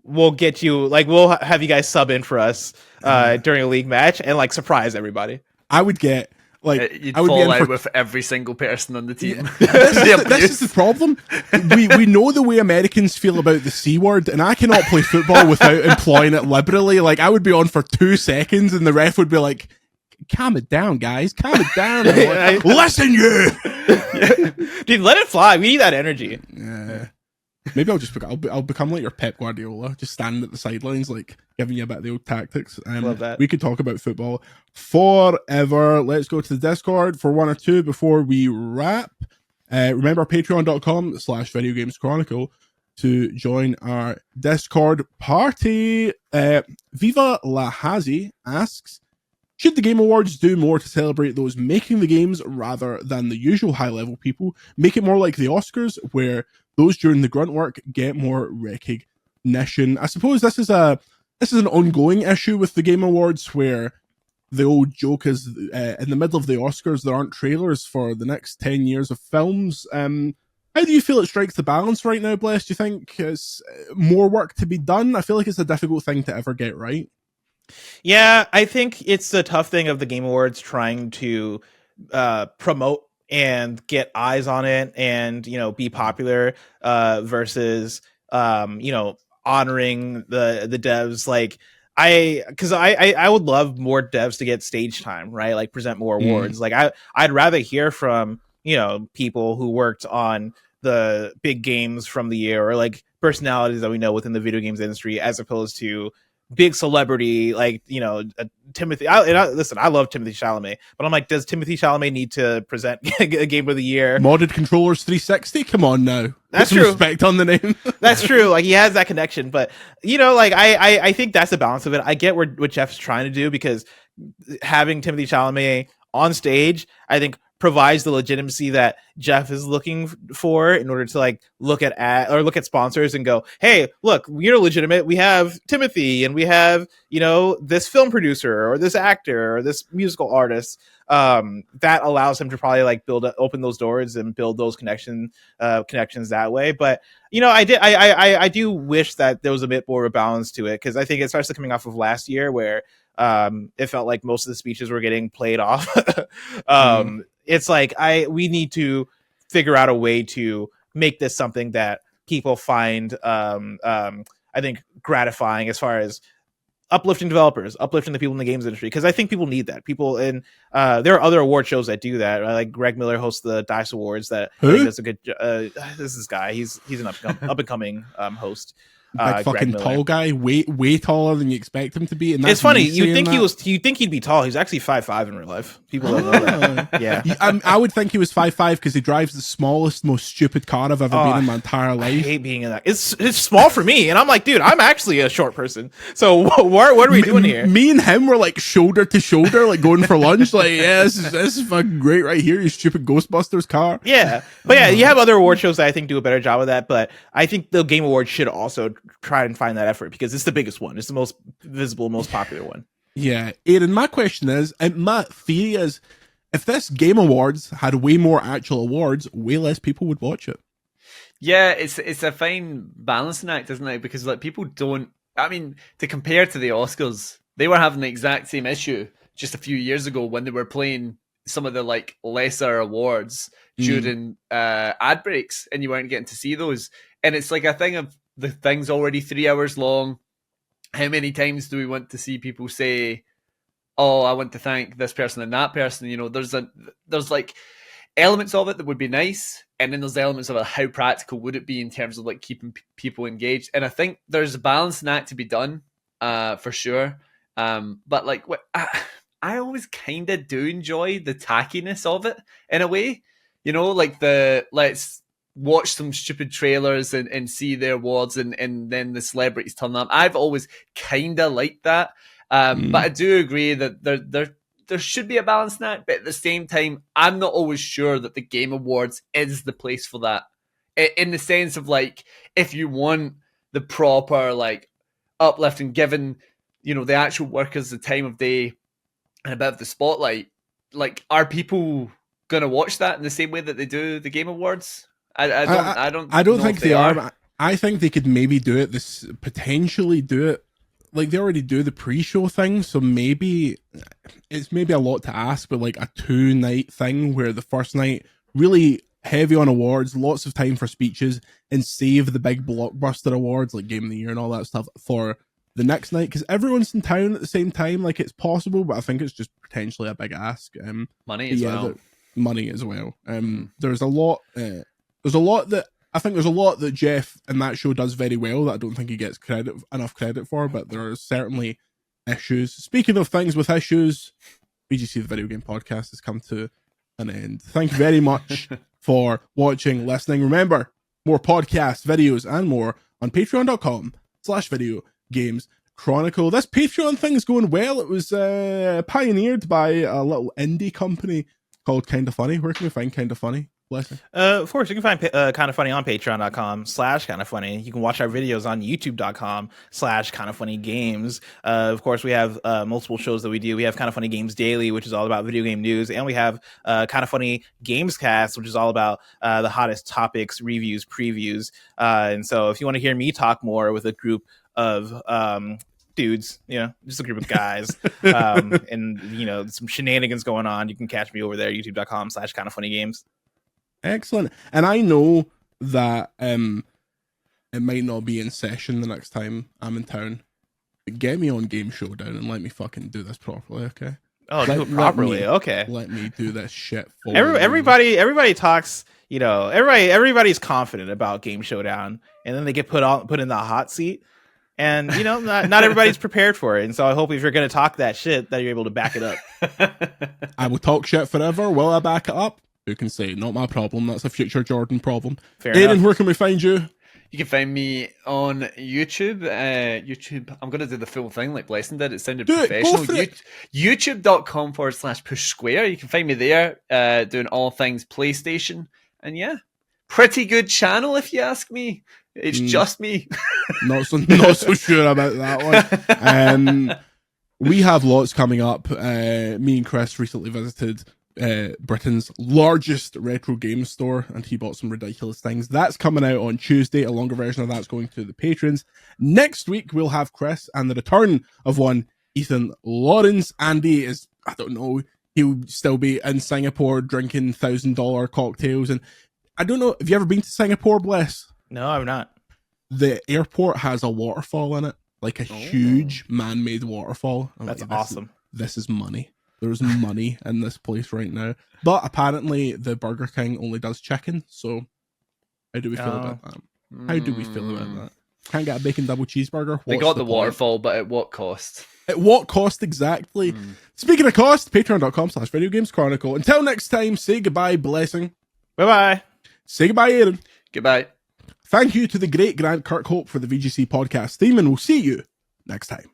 we'll get you, like, we'll have you guys sub in for us during a league match and like surprise everybody. I would get like you'd I would fall be out with every single person on the team. This is the problem. We know the way Americans feel about the C word, and I cannot play football without employing it liberally. Like, I would be on for 2 seconds, and the ref would be like, "Calm it down, guys. Calm it down." Like, listen, you. Dude, let it fly. We need that energy. Yeah. Maybe I'll become like your Pep Guardiola, just standing at the sidelines, like giving you a bit of the old tactics. Love that. We could talk about football forever. Let's go to the Discord for 1 or 2 before we wrap. Remember patreon.com/Video Games Chronicle to join our Discord party. Viva La Hazi asks, should the Game Awards do more to celebrate those making the games rather than the usual high-level people? Make it more like the Oscars, where those doing the grunt work get more recognition. I suppose this is an ongoing issue with the Game Awards, where the old joke is in the middle of the Oscars there aren't trailers for the next 10 years of films. How do you feel it strikes the balance right now, Bless? Do you think it's more work to be done? I feel like it's a difficult thing to ever get right. Yeah, I think it's the tough thing of the Game Awards trying to promote and get eyes on it and, be popular versus, honoring the devs. Like, because I would love more devs to get stage time, right? Like, present more awards. Like, I'd rather hear from, people who worked on the big games from the year, or like personalities that we know within the video games industry, as opposed to big celebrity like Timothy. Listen, I love Timothy Chalamet, but I'm like, does Timothy Chalamet need to present a game of the year? Modded Controllers 360. Come on now, that's put some true. Respect on the name. That's true. Like, he has that connection, but like I think that's the balance of it. I get what Jeff's trying to do, because having Timothy Chalamet on stage, I think, provides the legitimacy that Jeff is looking for in order to like look at sponsors and go, hey, look, we're legitimate. We have Timothy, and we have, this film producer or this actor or this musical artist. That allows him to probably like open those doors and build those connections that way. But I do wish that there was a bit more of a balance to it, because I think, especially coming off of last year, where it felt like most of the speeches were getting played off. It's like we need to figure out a way to make this something that people find I think gratifying, as far as uplifting developers, uplifting the people in the games industry, because I think people need that. People in there are other award shows that do that. Like Greg Miller hosts the DICE Awards. That I think does a good. This guy. He's an up and coming host. Big fucking tall guy, way taller than you expect him to be. And it's funny. You think he'd be tall. He's actually 5'5" in real life. People don't know that. Yeah, I would think he was 5'5" because he drives the smallest, most stupid car I've ever been in my entire life. I hate being in that. It's small for me, and I'm like, dude, I'm actually a short person. So what are we doing here? Me and him were like shoulder to shoulder, like going for lunch. Like, yeah, this is fucking great right here. You stupid Ghostbusters car. Yeah, but yeah, you have other award shows that I think do a better job of that. But I think the Game Awards should also try and find that effort, because it's the biggest one. It's the most visible, most popular one. Yeah, Aaron, my question is, and my theory is, if this Game Awards had way more actual awards, way less people would watch it. Yeah, it's a fine balancing act, isn't it? Because like, people don't. I mean, to compare to the Oscars, they were having the exact same issue just a few years ago when they were playing some of the like lesser awards during ad breaks, and you weren't getting to see those. And it's like a thing of, the thing's already 3 hours long. How many times do we want to see people say, oh, I want to thank this person and that person? There's like elements of it that would be nice, and then there's elements of it, how practical would it be in terms of like keeping people engaged? And I think there's a balancing act to be done, for sure. But like, I always kind of do enjoy the tackiness of it in a way, like let's watch some stupid trailers and see their awards, and then the celebrities turn up. I've always kind of liked that. But I do agree that there should be a balance in that. But at the same time, I'm not always sure that the Game Awards is the place for that. In the sense of like, if you want the proper like uplift and giving, the actual workers the time of day and a bit of the spotlight, like, are people gonna watch that in the same way that they do the Game Awards? I don't think they are. I think they could maybe potentially do it. Like, they already do the pre-show thing, so maybe it's a lot to ask, but like a 2-night thing where the first night really heavy on awards, lots of time for speeches, and save the big blockbuster awards like Game of the Year and all that stuff for the next night, because everyone's in town at the same time. Like, it's possible, but I think it's just potentially a big ask. Money as well. Money as well. There's a lot that Jeff and that show does very well that I don't think he gets enough credit for, but there are certainly issues. Speaking of things with issues, VGC the Video Game Podcast has come to an end. Thank you very much for watching, listening. Remember, more podcasts, videos, and more on patreon.com/video games chronicle. This Patreon thing is going well. It was pioneered by a little indie company called Kinda Funny. Where can we find Kinda Funny? Blessing. Of course, you can find Kinda Funny on patreon.com/Kinda Funny. You can watch our videos on youtube.com/Kinda Funny Games. Of course, we have multiple shows that we do. We have Kinda Funny Games Daily, which is all about video game news, and we have Kinda Funny Games Cast, which is all about the hottest topics, reviews, previews. And so if you want to hear me talk more with a group of dudes, just a group of guys, and some shenanigans going on, you can catch me over there, youtube.com/Kinda Funny Games. Excellent. And I know that it might not be in session the next time I'm in town, but get me on Game Showdown and let me fucking do this properly, okay? Oh, do it properly. Okay. Let me do this shit for everybody talks, everybody's confident about Game Showdown, and then they get put in the hot seat. And not everybody's prepared for it. And so I hope if you're going to talk that shit, that you're able to back it up. I will talk shit forever. Will I back it up? Who can say? Not my problem. That's a future Jordan problem. Fair Aiden, enough. where can we find you? You can find me on YouTube. I'm going to do the full thing like Blessing did. It sounded professional. YouTube.com/push square. You can find me there doing all things PlayStation. And yeah, pretty good channel if you ask me. It's just me. Not so sure about that one. We have lots coming up. Me and Chris recently visited Britain's largest retro game store, and he bought some ridiculous things. That's coming out on Tuesday. A longer version of that's going to the patrons. Next week we'll have Chris and the return of one Ethan Lawrence. Andy is, I don't know, he'll still be in Singapore drinking $1,000 cocktails. And I don't know, have you ever been to Singapore, Bless? No, I'm not. The airport has a waterfall in it, like a huge man-made waterfall. That's awesome. This is money. There's money in this place right now. But apparently the Burger King only does chicken, so how do we feel about that? How do we feel about that? Can't get a bacon double cheeseburger? They got the waterfall, but at what cost? At what cost exactly? Speaking of cost, patreon.com/Video Games Chronicle. Until next time, say goodbye, Blessing. Bye-bye. Say goodbye, Aaron. Goodbye. Thank you to the great Grant Kirkhope for the VGC podcast theme, and we'll see you next time.